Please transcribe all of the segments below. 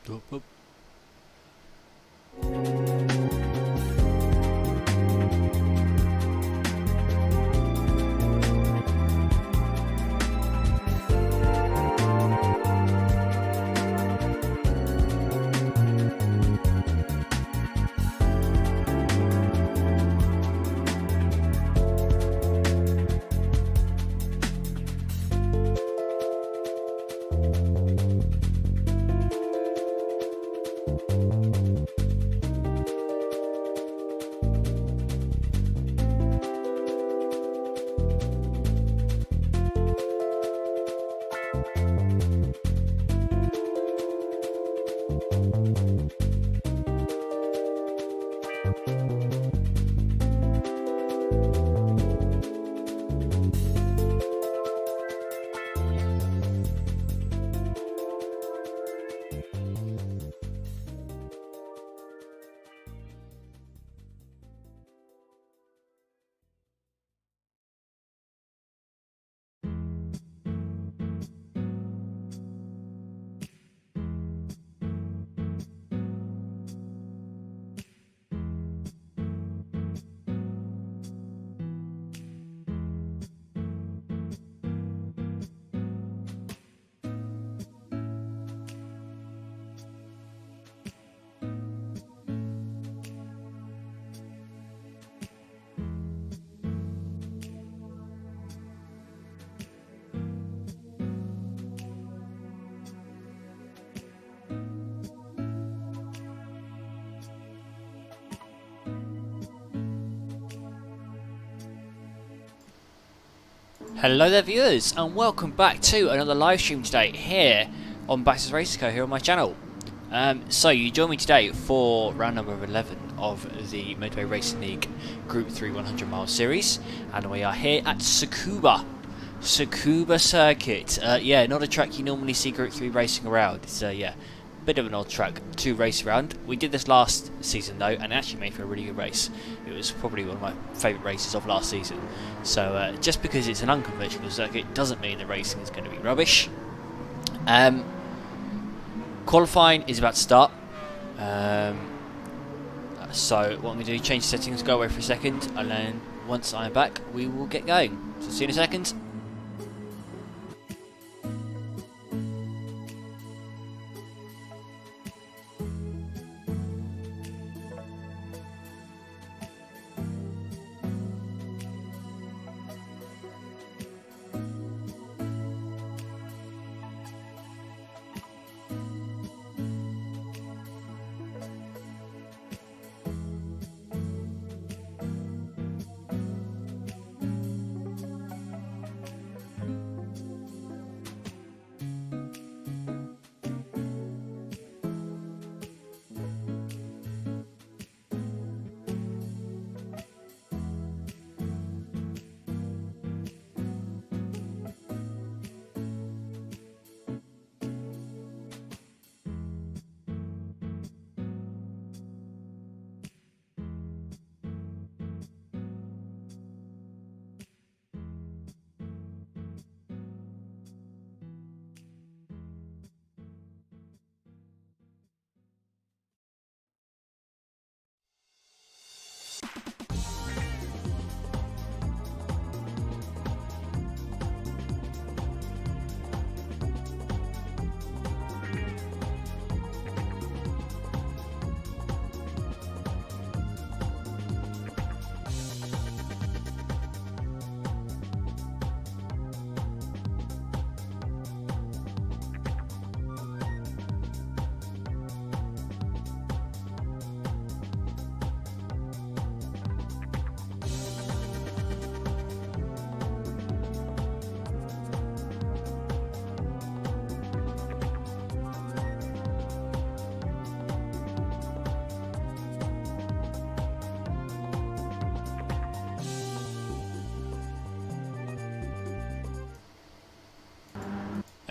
Whoop, whoop. Hello there viewers, and welcome back to another live stream today here on Baxter's Race Co here on my channel. So you join me today for round number 11 of the Medway Racing League Gr.3 100 mile series, and we are here at Tsukuba Circuit. Yeah, not a track you normally see Gr.3 racing around. It's yeah, bit of an odd track to race around. We did this last season though, and it actually made for a really good race. It was probably one of my favourite races of last season. So just because it's an unconventional circuit doesn't mean the racing is going to be rubbish. Qualifying is about to start. So what I'm going to do, change settings, go away for a second, and then once I'm back we will get going. So see you in a second.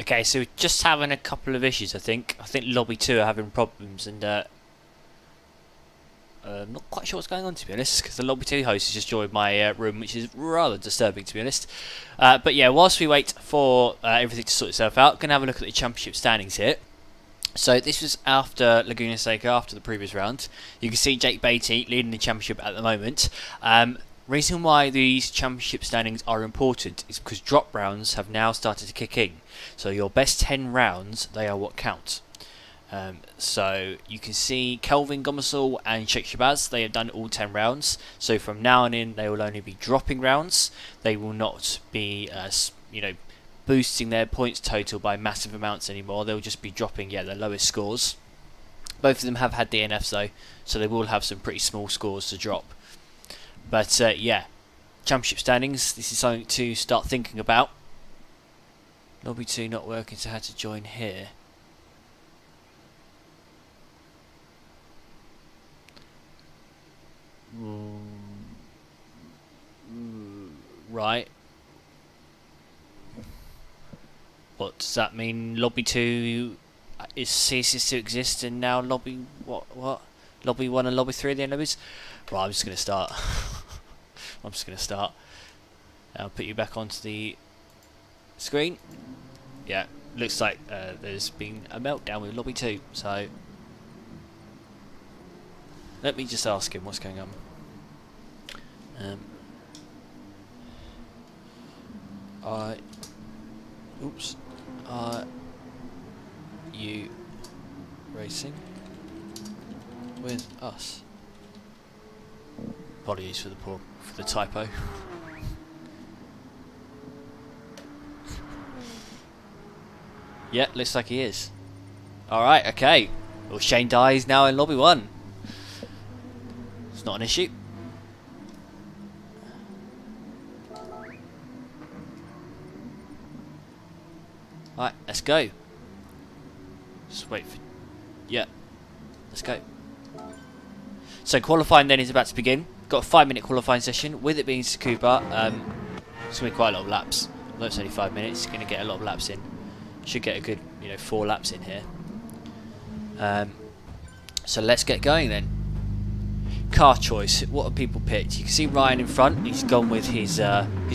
Okay, so we're just having a couple of issues, I think. I think Lobby 2 are having problems, and I'm not quite sure what's going on, to be honest, because the Lobby 2 host has just joined my room, which is rather disturbing, to be honest. But yeah, whilst we wait for everything to sort itself out, going to have a look at the championship standings here. So this was after Laguna Seca, after the previous round. You can see Jake Beatty leading the championship at the moment. Reason why these championship standings are important is because drop rounds have now started to kick in. So your best 10 rounds, they are what count. So you can see Kelvin Gomersall and Sheikh Shabazz, they have done all 10 rounds. So from now on in, they will only be dropping rounds. They will not be, boosting their points total by massive amounts anymore. They'll just be dropping, their lowest scores. Both of them have had DNFs though, so they will have some pretty small scores to drop. But championship standings, this is something to start thinking about. Lobby 2 not working, so I had to join here. Right. What does that mean? Lobby 2 ceases to exist, and now Lobby Lobby 1 and Lobby 3 are the end lobbies? Right, I'm just going to start. I'll put you back onto the screen. Yeah, looks like there's been a meltdown with Lobby 2, so let me just ask him what's going on. Are you racing with us? Apologies for the typo. Yeah, looks like he is. Alright, okay. Well, Shane Dye is now in Lobby 1. It's not an issue. Right, let's go. Just wait for... Yeah, let's go. So qualifying then is about to begin. Got a 5-minute qualifying session. With it being Tsukuba, it's going to be quite a lot of laps. Although it's only 5 minutes, it's going to get a lot of laps in. Should get a good, 4 laps in here. So let's get going then. Car choice. What have people picked? You can see Ryan in front. He's gone with his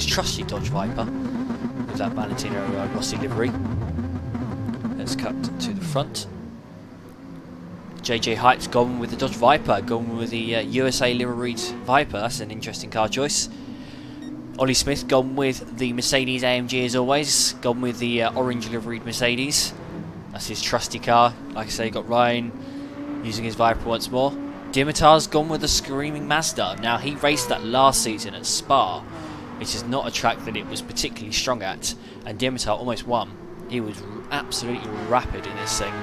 trusty Dodge Viper with that Valentino Rossi livery. Let's cut to the front. JJ Hype's gone with the Dodge Viper, gone with the USA liveried Viper. That's an interesting car choice. Ollie Smith gone with the Mercedes AMG as always, gone with the orange liveried Mercedes. That's his trusty car. Like I say, got Ryan using his Viper once more. Dimitar's gone with the Screaming Mazda. Now, he raced that last season at Spa, which is not a track that it was particularly strong at, and Dimitar almost won. He was absolutely rapid in this thing.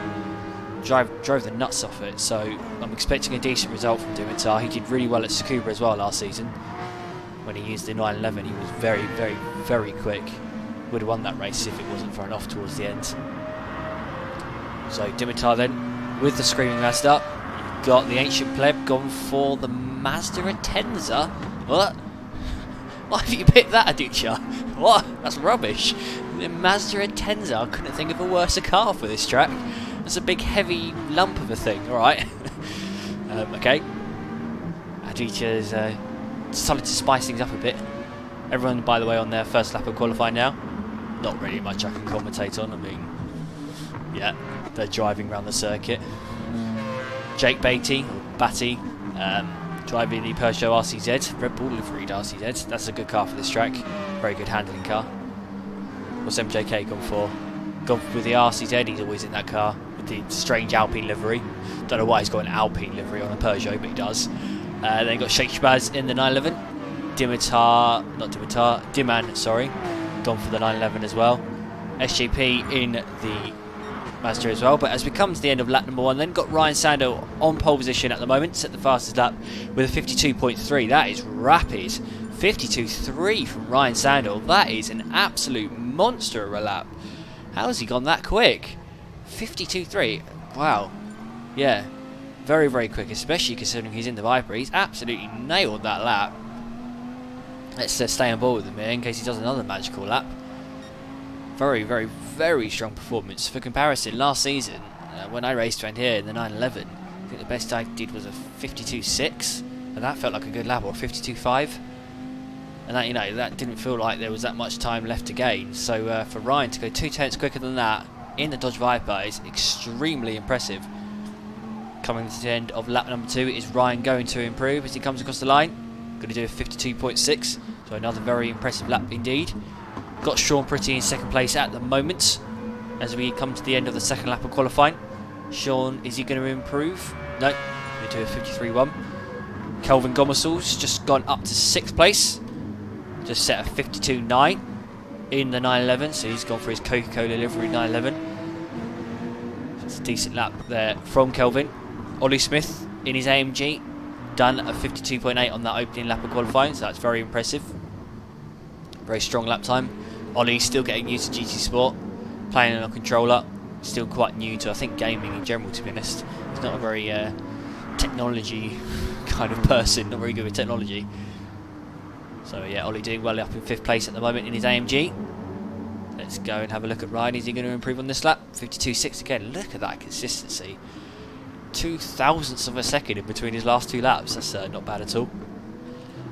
Drove the nuts off it, so I'm expecting a decent result from Dimitar. He did really well at Tsukuba as well last season. When he used the 911, he was very, very, very quick. Would have won that race if it wasn't for an off towards the end. So Dimitar then, with the Screaming Mazda, got the Ancient Pleb gone for the Mazda Atenza. What? Why have you picked that, Aducha? What? That's rubbish. The Mazda Atenza, I couldn't think of a worse car for this track. It's a big heavy lump of a thing, alright. Okay. Aducha's decided to spice things up a bit. Everyone, by the way, on their first lap of qualifying now. Not really much I can commentate on. I mean, yeah, they're driving around the circuit. Jake Beatty, Batty, driving the Peugeot RCZ, Red Bull liveried RCZ. That's a good car for this track. Very good handling car. What's MJK gone for? Gone with the RCZ, he's always in that car with the strange Alpine livery. Don't know why he's got an Alpine livery on a Peugeot, but he does. Then got Sheikh Shabazz in the 911. Diman, sorry, gone for the 911 as well. SJP in the Mazda as well. But as we come to the end of lap number 1, then got Ryan Sando on pole position at the moment, at the fastest lap with a 52.3. That is rapid. 52.3 from Ryan Sandel. That is an absolute monster of a lap. How has he gone that quick? 52.3. Wow. Yeah. Very, very quick, especially considering he's in the Viper. He's absolutely nailed that lap. Let's stay on board with him here in case he does another magical lap. Very, very, very strong performance. For comparison, last season, when I raced around here in the 911, I think the best I did was a 52.6, and that felt like a good lap, or 52.5. And that, that didn't feel like there was that much time left to gain. So for Ryan to go 2 tenths quicker than that, in the Dodge Viper is extremely impressive. Coming to the end of lap number 2, is Ryan going to improve as he comes across the line? Going to do a 52.6, so another very impressive lap indeed. Got Sean Pretty in second place at the moment as we come to the end of the second lap of qualifying. Sean, is he going to improve? No, going to do a 53.1. Kelvin Gomersall's just gone up to 6th place. Just set a 52.9 in the 911, so he's gone for his Coca-Cola livery 911. That's a decent lap there from Kelvin. Ollie Smith in his AMG done a 52.8 on that opening lap of qualifying, so that's very impressive. Very strong lap time. Ollie still getting used to GT Sport, playing on a controller, still quite new to, I think, gaming in general, to be honest. He's not a very technology kind of person, not very good with technology. So yeah, Ollie doing well up in 5th place at the moment in his AMG. Let's go and have a look at Ryan. Is he going to improve on this lap? 52.6 again. Look at that consistency. 0.02 of a second in between his last 2 laps. That's not bad at all.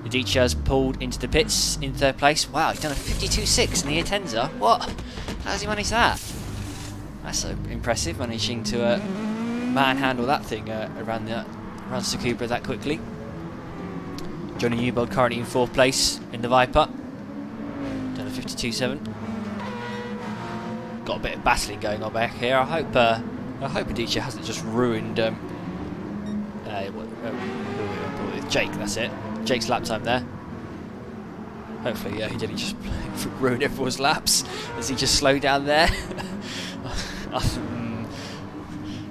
Aditya's pulled into the pits in 3rd place. Wow, he's done a 52.6 in the Atenza. What? How does he manage that? That's so impressive, managing to manhandle that thing around Tsukuba that quickly. Johnny Newbold currently in 4th place in the Viper. Done a 52.7. Got a bit of battling going on back here. I hope Aditya hasn't just ruined Jake, that's it. Jake's lap time there. Hopefully, yeah, he didn't just ruin everyone's laps as he just slowed down there. I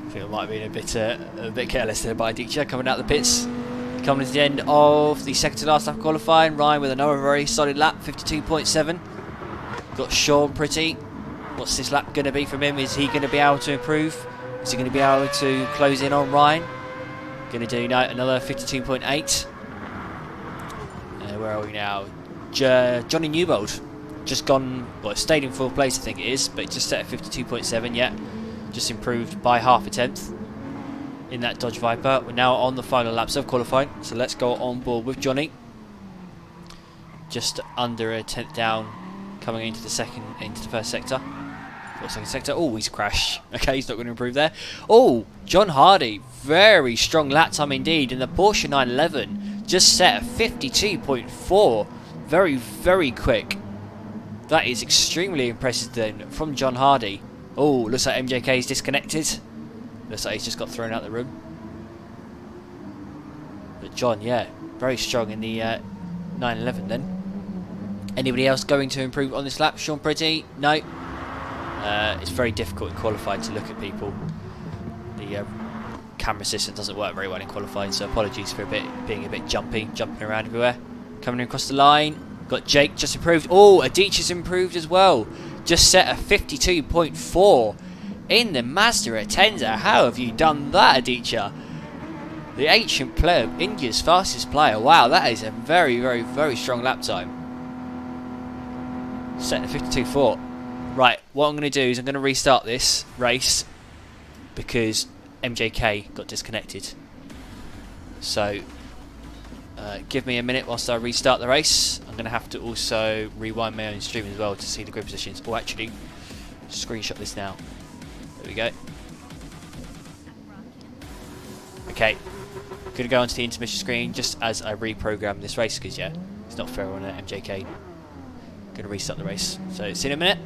think it might have been a bit careless there by Aditya coming out the pits. Coming to the end of the second to last lap qualifying, Ryan with another very solid lap, 52.7. Got Sean Pretty. What's this lap going to be from him? Is he going to be able to improve? Is he going to be able to close in on Ryan? Going to do another 52.8. Where are we now? Johnny Newbold just gone, well, stayed in 4th place I think it is, but just set a 52.7 yet. Just improved by half a tenth in that Dodge Viper. We're now on the final laps of qualifying, so let's go on board with Johnny. Just under a tenth down coming into the first sector. Or second sector. Oh, he's crashed. Okay, he's not going to improve there. Oh, John Hardy, very strong lap time indeed in the Porsche 911. Just set a 52.4. Very, very quick. That is extremely impressive then from John Hardy. Oh, looks like MJK is disconnected. Looks like he's just got thrown out the room. But John, yeah, very strong in the 911 then. Anybody else going to improve on this lap? Sean Pretty? No. It's very difficult in qualifying to look at people. The camera system doesn't work very well in qualifying, so apologies for being a bit jumping around everywhere. Coming across the line, got Jake just improved. Oh, Aditya's improved as well. Just set a 52.4 in the Mazda Atenza. How have you done that, Aditya? The ancient player, India's fastest player. Wow, that is a very, very, very strong lap time. Setting a 52.4. Right, what I'm going to do is I'm going to restart this race because MJK got disconnected. So, give me a minute whilst I restart the race. I'm going to have to also rewind my own stream as well to see the grid positions. Oh, actually, screenshot this now. There we go. Okay, going to go onto the intermission screen just as I reprogram this race because, yeah, it's not fair on MJK. Going to restart the race. So, see you in a minute.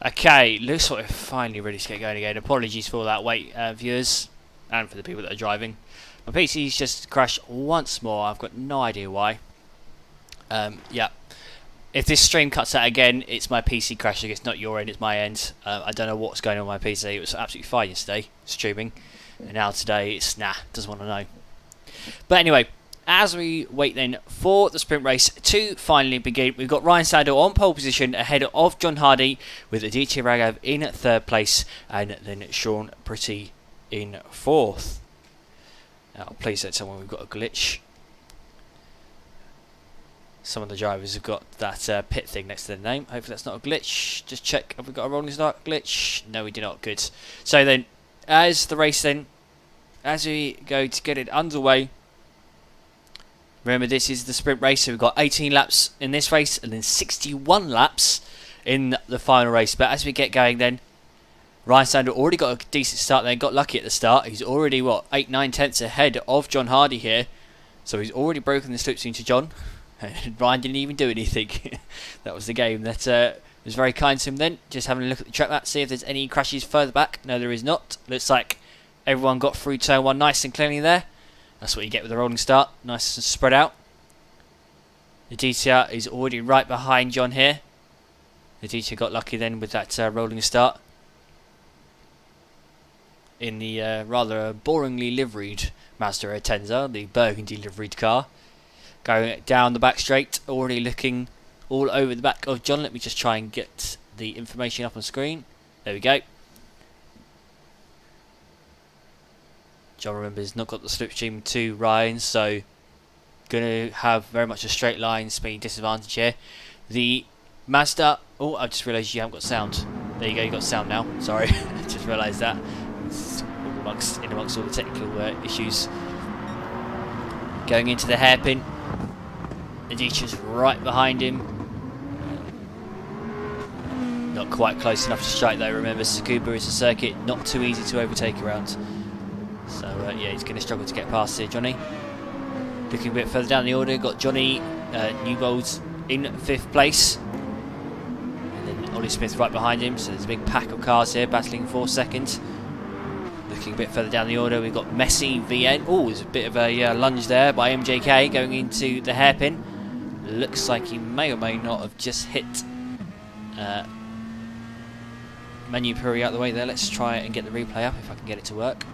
Okay, looks like we're finally ready to get going again. Apologies for that wait, viewers, and for the people that are driving. My PC's just crashed once more. I've got no idea why. Yeah. If this stream cuts out again, it's my PC crashing. It's not your end, it's my end. I don't know what's going on with my PC. It was absolutely fine yesterday, streaming. And now today, it's doesn't want to know. But anyway, as we wait then for the sprint race to finally begin, we've got Ryan Sandel on pole position ahead of John Hardy, with Aditya Raghav in third place, and then Sean Pretty in fourth. Now, please don't tell me we've got a glitch. Some of the drivers have got that pit thing next to their name. Hopefully that's not a glitch. Just check, have we got a rolling start glitch? No, we do not. Good. So then, as the race then, as we go to get it underway, remember this is the sprint race, so we've got 18 laps in this race and then 61 laps in the final race. But as we get going then, Ryan Sandel already got a decent start there, got lucky at the start. He's already, what, 8-9 tenths ahead of John Hardy here. So he's already broken the slipstream to John. And Ryan didn't even do anything. That was the game that was very kind to him then. Just having a look at the track map, see if there's any crashes further back. No, there is not. Looks like everyone got through turn 1 nice and cleanly there. That's what you get with a rolling start. Nice and spread out. The DTR is already right behind John here. The DTR got lucky then with that rolling start. In the rather boringly liveried Mazda Atenza, the burgundy liveried car. Going down the back straight, already looking all over the back of John. Let me just try and get the information up on screen. There we go. John, remember, has not got the slipstream to Ryan, so going to have very much a straight line speed disadvantage here. The Mazda, oh, I just realised you haven't got sound. There you go, you got sound now. Sorry, just realised that. It's in amongst all the technical issues. Going into the hairpin. Aditya's right behind him. Not quite close enough to strike though. Remember, Tsukuba is a circuit, not too easy to overtake around. So yeah, he's going to struggle to get past here, Johnny. Looking a bit further down the order, got Johnny Newbold in 5th place. And then Ollie Smith right behind him, so there's a big pack of cars here battling for 2nd. Looking a bit further down the order, we've got Messi, VN. Oh, there's a bit of a lunge there by MJK going into the hairpin. Looks like he may or may not have just hit Manu Puri out of the way there. Let's try and get the replay up if I can get it to work.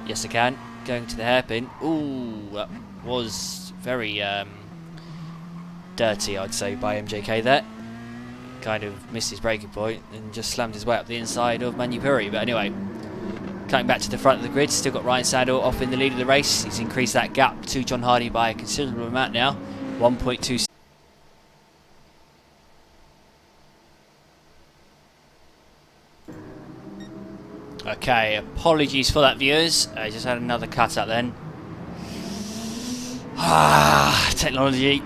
Yes, I can. Going to the hairpin. Ooh, that was very dirty, I'd say, by MJK there. Kind of missed his braking point and just slammed his way up the inside of Manu Puri. But anyway, coming back to the front of the grid, still got Ryan Sandel off in the lead of the race. He's increased that gap to John Hardy by a considerable amount now. 1.2. Okay, apologies for that, viewers. I just had another cut out then. Technology.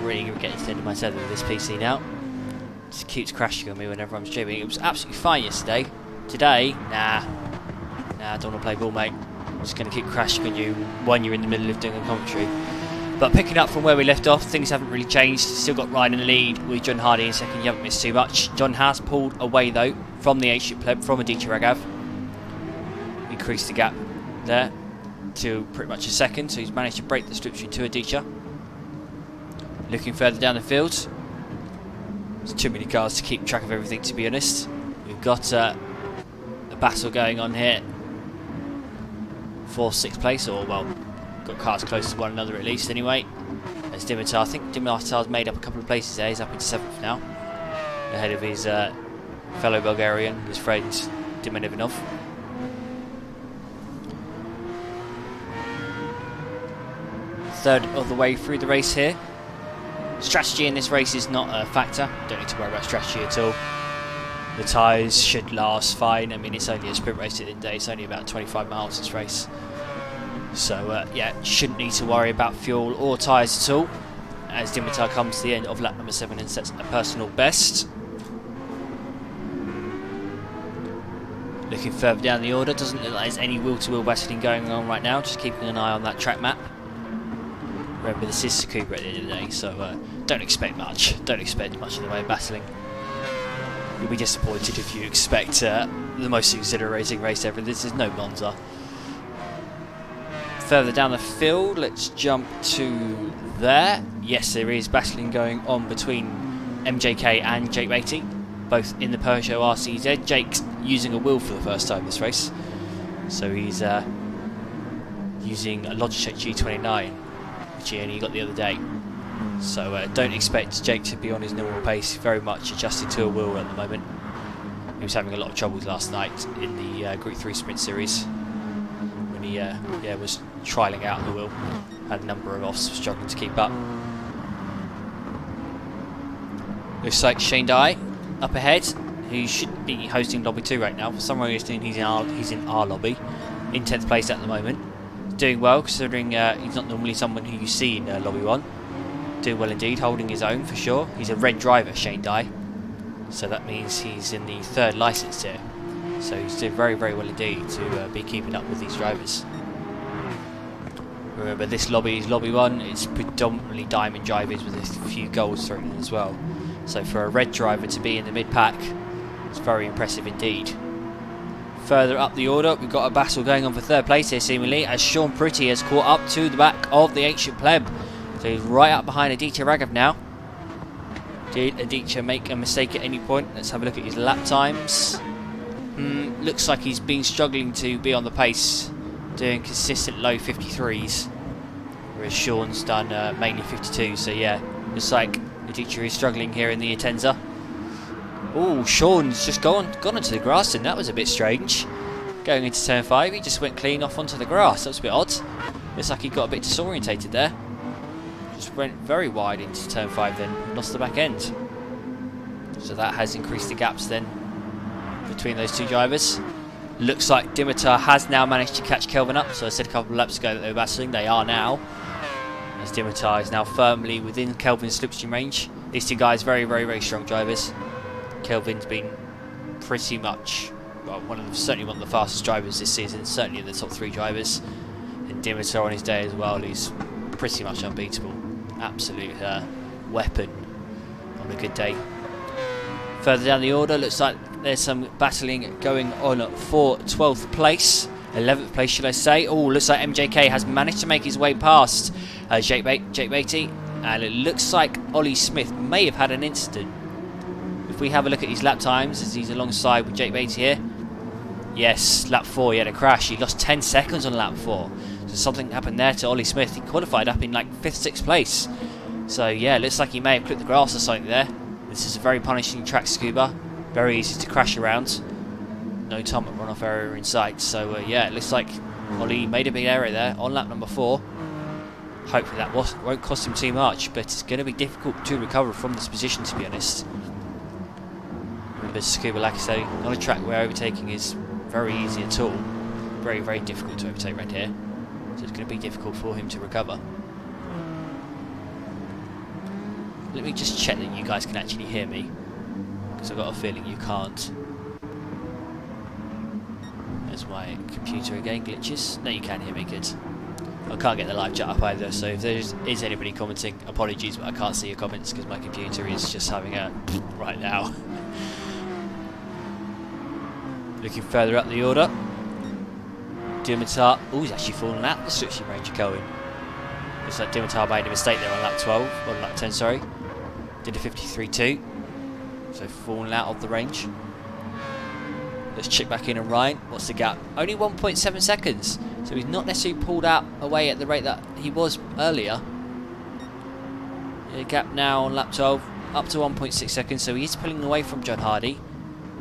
Really getting to the end of my tether with this PC now. Just keeps crashing on me whenever I'm streaming. It was absolutely fine yesterday. Today, nah, I don't want to play ball, mate. I'm just going to keep crashing on you when you're in the middle of doing a commentary. But picking up from where we left off, things haven't really changed. Still got Ryan in the lead with John Hardy in 2nd. You haven't missed too much. John has pulled away though from the 8-ship pleb, from Aditya Raghav. Increased the gap there to pretty much a 2nd, so he's managed to break the slipstream to Aditya. Looking further down the field. There's too many cars to keep track of everything, to be honest. We've got a battle going on here for 6th place, or well, got cars close to one another at least anyway. There's Dimitar. I think Dimitar's made up a couple of places there. He's up into 7th now, ahead of his fellow Bulgarian, his friend Dimanivinov. Third of the way through the race here. Strategy in this race is not a factor. Don't need to worry about strategy at all. The tyres should last fine. I mean, it's only a sprint race at the end of the day. It's only about 25 miles this race. So, yeah, shouldn't need to worry about fuel or tyres at all. As Dimitar comes to the end of lap number 7 and sets a personal best. Looking further down the order, doesn't look like there's any wheel-to-wheel battling going on right now. Just keeping an eye on that track map. Remember, this is Tsukuba at the end of the day, so don't expect much. Don't expect much in the way of battling. you'll be disappointed if you expect the most exhilarating race ever. This is no Monza. Further down the field, let's jump to there. Yes, there is battling going on between MJK and Jake Beatty, both in the Peugeot RCZ. Jake's using a wheel for the first time this race, so he's using a Logitech G29, which he only got the other day. So don't expect Jake to be on his normal pace, very much adjusted to a wheel at the moment. He was having a lot of troubles last night in the Group 3 Sprint Series when he was trialling out the wheel. Had a number of offs, struggling to keep up. Looks like Shane Dye up ahead, who should be hosting Lobby 2 right now. For some reason he's in our lobby, in 10th place at the moment. Doing well, considering he's not normally someone who you see in Lobby 1. Doing well indeed, holding his own for sure. He's a red driver, Shane Dye, so that means he's in the 3rd licence here. So he's doing very, very well indeed to be keeping up with these drivers. Remember, this lobby is Lobby 1. It's predominantly diamond drivers with a few golds thrown in as well. So for a red driver to be in the mid-pack, it's very impressive indeed. Further up the order, we've got a battle going on for 3rd place here seemingly, as Sean Pretty has caught up to the back of the Ancient Pleb. So he's right up behind Aditya Raghav now. Did Aditya make a mistake at any point? Let's have a look at his lap times. Looks like he's been struggling to be on the pace, doing consistent low 53s, whereas Sean's done mainly 52. So yeah, looks like Aditya is struggling here in the Atenza. Oh, Sean's just gone onto the grass, and that was a bit strange. Going into turn 5, he just went clean off onto the grass. That was a bit odd. Looks like he got a bit disorientated there. Just went very wide into turn 5 then, lost the back end. So that has increased the gaps then between those two drivers. Looks like Dimitar has now managed to catch Kelvin up. So I said a couple of laps ago that they were battling, they are now. As Dimitar is now firmly within Kelvin's slipstream range. These two guys, very, very, very strong drivers. Kelvin's been pretty much, well, certainly one of the fastest drivers this season, certainly in the top 3 drivers. And Dimitar on his day as well, he's pretty much unbeatable. Absolute weapon on a good day. Further down the order, looks like there's some battling going on for 12th place. 11th place, should I say. Oh, looks like MJK has managed to make his way past Jake Beatty. And it looks like Ollie Smith may have had an incident. If we have a look at his lap times, as he's alongside with Jake Beatty here. Yes, lap 4, he had a crash. He lost 10 seconds on lap 4. So something happened there to Ollie Smith. He qualified up in like 5th, 6th place. So yeah, looks like he may have clipped the grass or something there. This is a very punishing track, Tsukuba. Very easy to crash around. No tarmac runoff area in sight. So yeah, it looks like Ollie made a big error there on lap number 4. Hopefully that won't cost him too much, but it's going to be difficult to recover from this position, to be honest. Remember, Tsukuba, like I say, on a track where overtaking is very easy at all. Very, very difficult to overtake right here. So it's going to be difficult for him to recover. Let me just check that you guys can actually hear me, because I've got a feeling you can't. There's my computer again, glitches. No, you can hear me, good. I can't get the live chat up either, so if there is anybody commenting, apologies, but I can't see your comments because my computer is just having a right now. Looking further up the order, Dimitar. Oh, he's actually fallen out the switching range of going. Looks like Dimitar made a mistake there on lap 12, on lap 10, sorry. Did a 53.2, so fallen out of the range. Let's check back in on Ryan. What's the gap? Only 1.7 seconds. So he's not necessarily pulled out away at the rate that he was earlier. The gap now on lap 12 up to 1.6 seconds. So he is pulling away from John Hardy,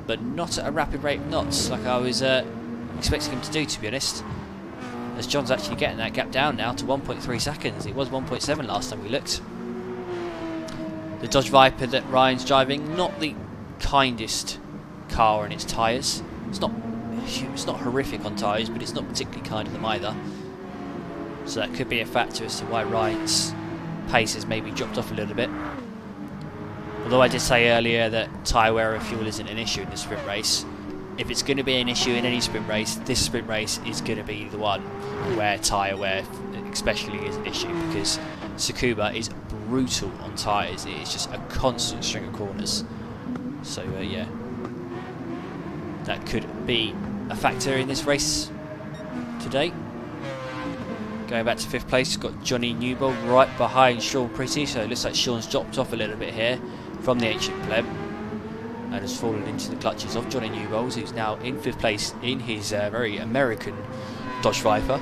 but not at a rapid rate of knots like I was expecting him to do, to be honest. As John's actually getting that gap down now to 1.3 seconds. It was 1.7 last time we looked. The Dodge Viper that Ryan's driving, not the kindest car on its tyres. It's not horrific on tyres, but it's not particularly kind of them either. So that could be a factor as to why Ryan's pace has maybe dropped off a little bit. Although I did say earlier that tyre wear and fuel isn't an issue in the sprint race. If it's going to be an issue in any sprint race, this sprint race is going to be the one where tyre wear especially is an issue, because Tsukuba is brutal on tyres. It is just a constant string of corners. So yeah, that could be a factor in this race today. Going back to 5th place, we've got Johnny Newbold right behind Sean Pretty, so it looks like Sean's dropped off a little bit here from the Ancient Pleb and has fallen into the clutches of Johnny Newbold, who's now in 5th place in his very American Dodge Viper,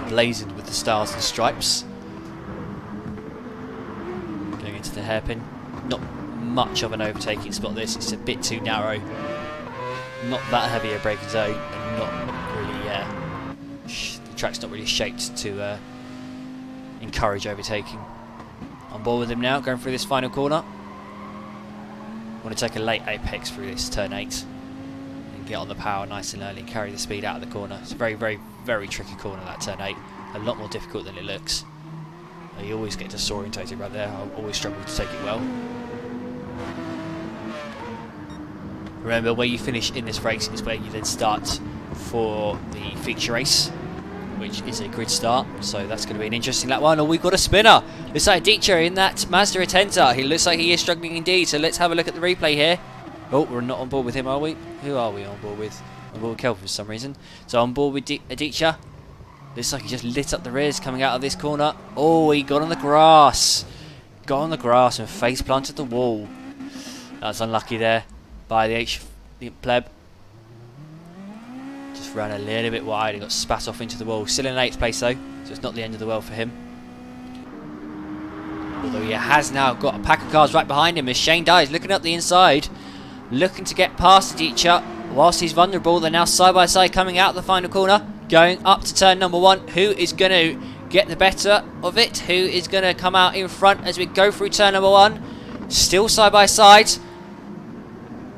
emblazoned with the stars and stripes. Going into the hairpin, not much of an overtaking spot this, it's a bit too narrow, not that heavy a braking zone, and not really, the track's not really shaped to encourage overtaking. On board with him now, going through this final corner. Want to take a late apex through this turn 8 and get on the power nice and early and carry the speed out of the corner. It's a very, very, very tricky corner, that turn 8. A lot more difficult than it looks. You always get disorientated right there. I always struggle to take it well. Remember, where you finish in this race is where you then start for the feature race, which is a grid start, so that's going to be an interesting lap one. Oh, we've got a spinner. Looks like Dicha in that Mazda Atenta. He looks like he is struggling indeed, so let's have a look at the replay here. Oh, we're not on board with him, are we? Who are we on board with? On board with Kelvin for some reason. So on board with Dicha. Looks like he just lit up the rears coming out of this corner. Oh, he got on the grass. Got on the grass and face planted the wall. That's unlucky there by the Pleb. Just ran a little bit wide and got spat off into the wall. Still in 8th place though, so it's not the end of the world for him. Although he has now got a pack of cars right behind him as Shane Dye is looking up the inside, looking to get past Dicha whilst he's vulnerable. They're now side by side coming out of the final corner, going up to turn number 1. Who is going to get the better of it? Who is going to come out in front as we go through turn number 1? Still side by side.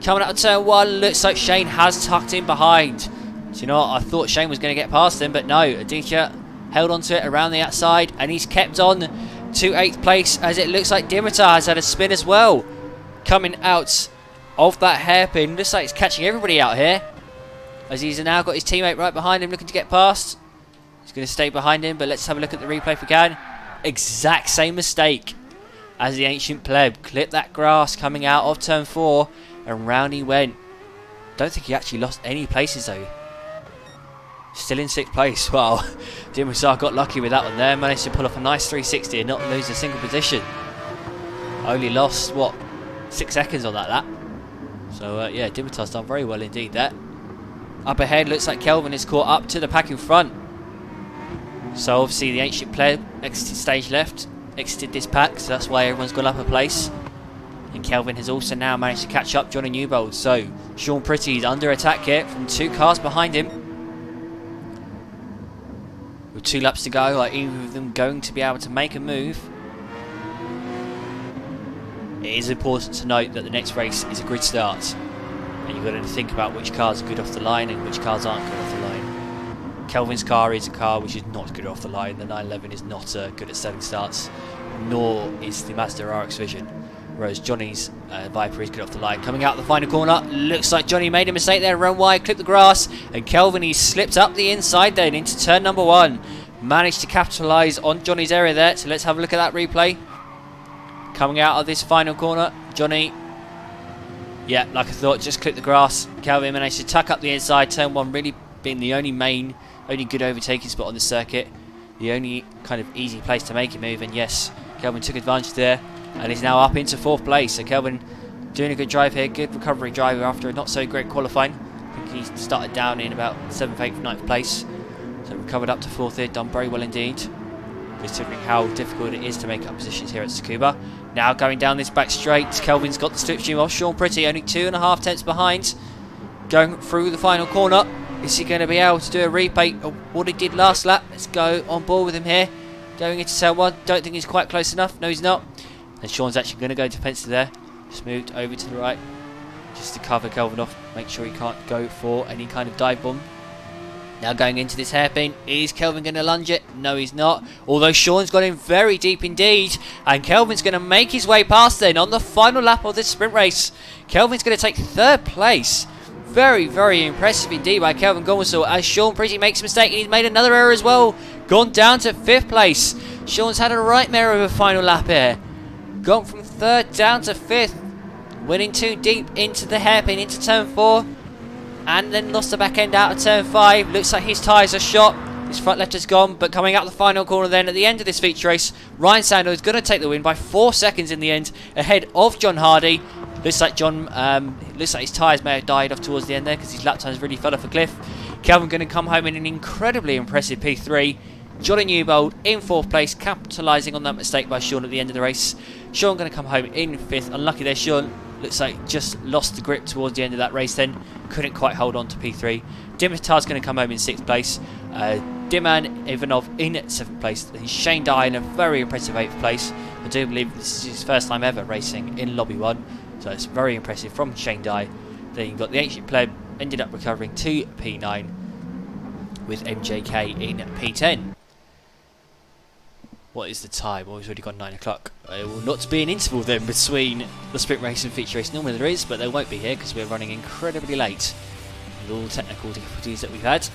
Coming out of turn 1, looks like Shane has tucked in behind. So you know what, I thought Shane was going to get past him, but no, Aditya held onto it around the outside and he's kept on to 8th place, as it looks like Dimitar has had a spin as well. Coming out of that hairpin, looks like he's catching everybody out here, as he's now got his teammate right behind him looking to get past. He's going to stay behind him, but let's have a look at the replay if we can. Exact same mistake as the Ancient Pleb. Clipped that grass coming out of turn 4 and round he went. Don't think he actually lost any places though. Still in 6th place. Wow, Dimitar got lucky with that one there. Managed to pull off a nice 360 and not lose a single position. Only lost, what, 6 seconds on that lap. So yeah, Dimitar's done very well indeed there. Up ahead, looks like Kelvin is caught up to the pack in front. So obviously the Ancient Pleb exited stage left, exited this pack, so that's why everyone's gone up a place. And Kelvin has also now managed to catch up Johnny Newbold. So Sean Pretty is under attack here from 2 cars behind him. With 2 laps to go, are either of them going to be able to make a move? It is important to note that the next race is a grid start, and you've got to think about which cars are good off the line and which cars aren't good off the line. Kelvin's car is a car which is not good off the line. The 911 is not good at setting starts, nor is the Mazda RX Vision, whereas Johnny's Viper is good off the line. Coming out the final corner, looks like Johnny made a mistake there, run wide, clipped the grass, and Kelvin, he slipped up the inside then into turn number 1. Managed to capitalise on Johnny's area there, so let's have a look at that replay. Coming out of this final corner, Johnny, yeah, like I thought, just clipped the grass. Kelvin managed to tuck up the inside, turn 1 really being the only good overtaking spot on the circuit, the only kind of easy place to make a move, and yes, Kelvin took advantage there. And he's now up into 4th place. So Kelvin doing a good drive here. Good recovery drive after a not so great qualifying. I think he started down in about 7th, 8th, 9th place. So recovered up to 4th here. Done very well indeed, considering how difficult it is to make up positions here at Tsukuba. Now going down this back straight. Kelvin's got the slipstream off Sean Pretty. Only 2.5 tenths behind. Going through the final corner. Is he going to be able to do a replay of what he did last lap? Let's go on board with him here. Going into turn 1. Don't think he's quite close enough. No, he's not. And Sean's actually going to go defensive there. Just moved over to the right, just to cover Kelvin off. Make sure he can't go for any kind of dive bomb. Now going into this hairpin. Is Kelvin going to lunge it? No, he's not. Although Sean's got in very deep indeed. And Kelvin's going to make his way past then on the final lap of this sprint race. Kelvin's going to take 3rd place. Very, very impressive indeed by Kelvin Gomersall, as Sean Pretty makes a mistake and he's made another error as well. Gone down to 5th place. Sean's had a nightmare of a final lap here. Gone from 3rd down to 5th. winning 2 deep into the hairpin, into turn 4. And then lost the back end out of turn 5. Looks like his tyres are shot. His front left has gone. But coming out the final corner then at the end of this feature race, Ryan Sandel is going to take the win by 4 seconds in the end, ahead of John Hardy. Looks like his tyres may have died off towards the end there because his lap times really fell off a cliff. Kelvin going to come home in an incredibly impressive P3. Johnny Newbold in 4th place, capitalising on that mistake by Sean at the end of the race. Sean going to come home in 5th. Unlucky there, Sean. Looks like just lost the grip towards the end of that race then. Couldn't quite hold on to P3. Dimitar's going to come home in 6th place. Diman Ivanov in 7th place. Shane Dye in a very impressive 8th place. I do believe this is his first time ever racing in Lobby 1. So it's very impressive from Shane Dye. Then you've got the Ancient Pleb, ended up recovering to P9 with MJK in P10. What is the time? Well, we've already got 9 o'clock. There will not be an interval then between the sprint race and feature race. Normally there is, but there won't be here because we're running incredibly late with all the technical difficulties that we've had.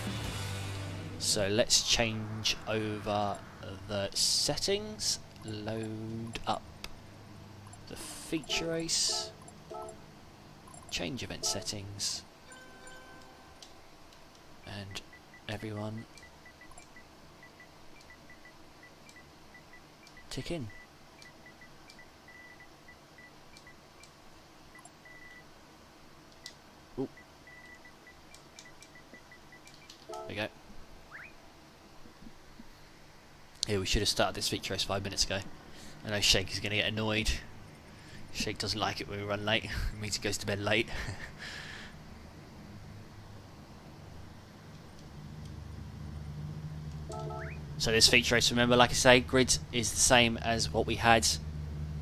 So let's change over the settings. Load up the feature race. Change event settings. And everyone tick in. Ooh. There we go. Yeah, we should have started this feature race 5 minutes ago. I know Shake is going to get annoyed. Shake doesn't like it when we run late. It means he goes to bed late. So this feature race, remember, like I say, grid is the same as what we had.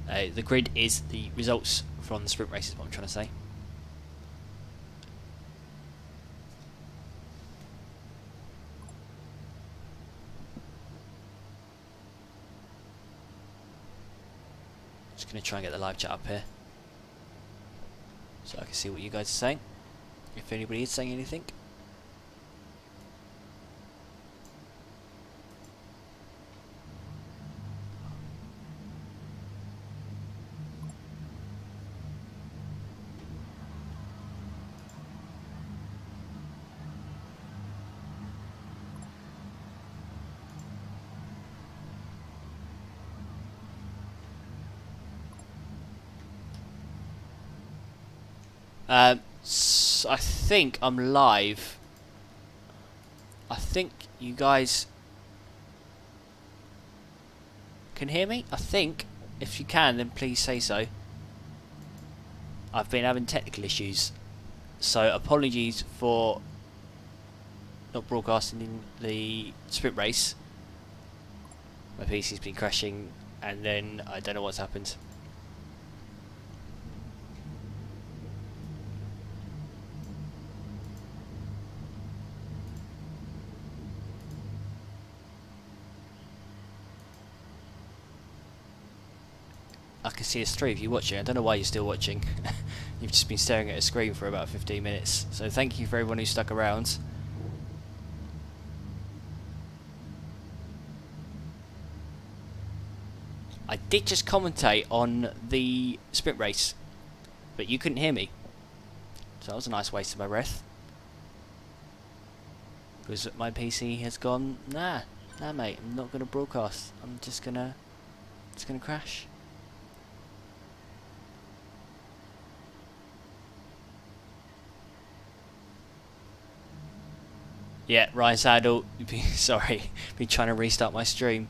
The grid is the results from the sprint race, is what I'm trying to say. Just going to try and get the live chat up here, so I can see what you guys are saying, if anybody is saying anything. I think I'm live. I think you guys can hear me. I think if you can, then please say so. I've been having technical issues, so apologies for not broadcasting in the sprint race. My PC's been crashing, and then I don't know what's happened. I can see there's 3 of you watching. I don't know why you're still watching. You've just been staring at a screen for about 15 minutes. So thank you for everyone who stuck around. I did just commentate on the sprint race, but you couldn't hear me. So that was a nice waste of my breath. Because my PC has gone, nah mate, I'm not going to broadcast. I'm just going to crash. Yeah, Ryan Saddle, sorry, been trying to restart my stream.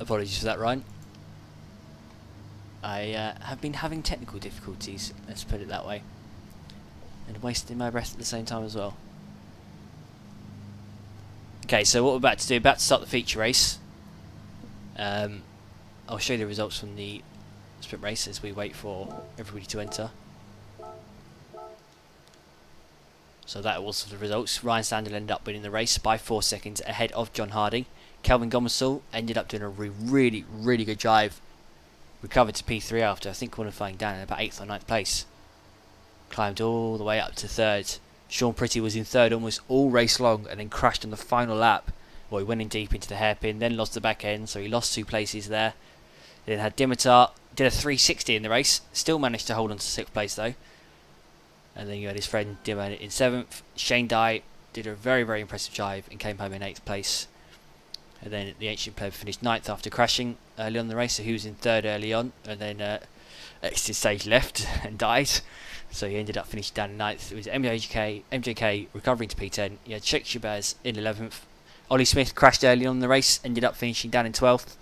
Apologies for that, Ryan. I have been having technical difficulties, let's put it that way. And wasting my breath at the same time as well. Okay, so what we're about to do, about to start the feature race. I'll show you the results from the sprint race as we wait for everybody to enter. So that was the results. Ryan Sandel ended up winning the race by 4 seconds ahead of John Hardy. Kelvin Gomersall ended up doing a really good drive. Recovered to P3 after, I think, qualifying down in about 8th or 9th place. Climbed all the way up to 3rd. Sean Pretty was in 3rd almost all race long and then crashed on the final lap. Well, he went in deep into the hairpin, then lost the back end, so he lost 2 places there. Then had Dimitar, did a 360 in the race, still managed to hold on to 6th place though. And then you had his friend Dimon in 7th. Shane Dye did a very, very impressive drive and came home in 8th place. And then the Ancient Pleb finished 9th after crashing early on the race, so he was in 3rd early on, and then exited stage left and died. So he ended up finishing down in 9th. It was MJK recovering to P10. You had Sheikh Shabazz in 11th. Ollie Smith crashed early on in the race, ended up finishing down in 12th.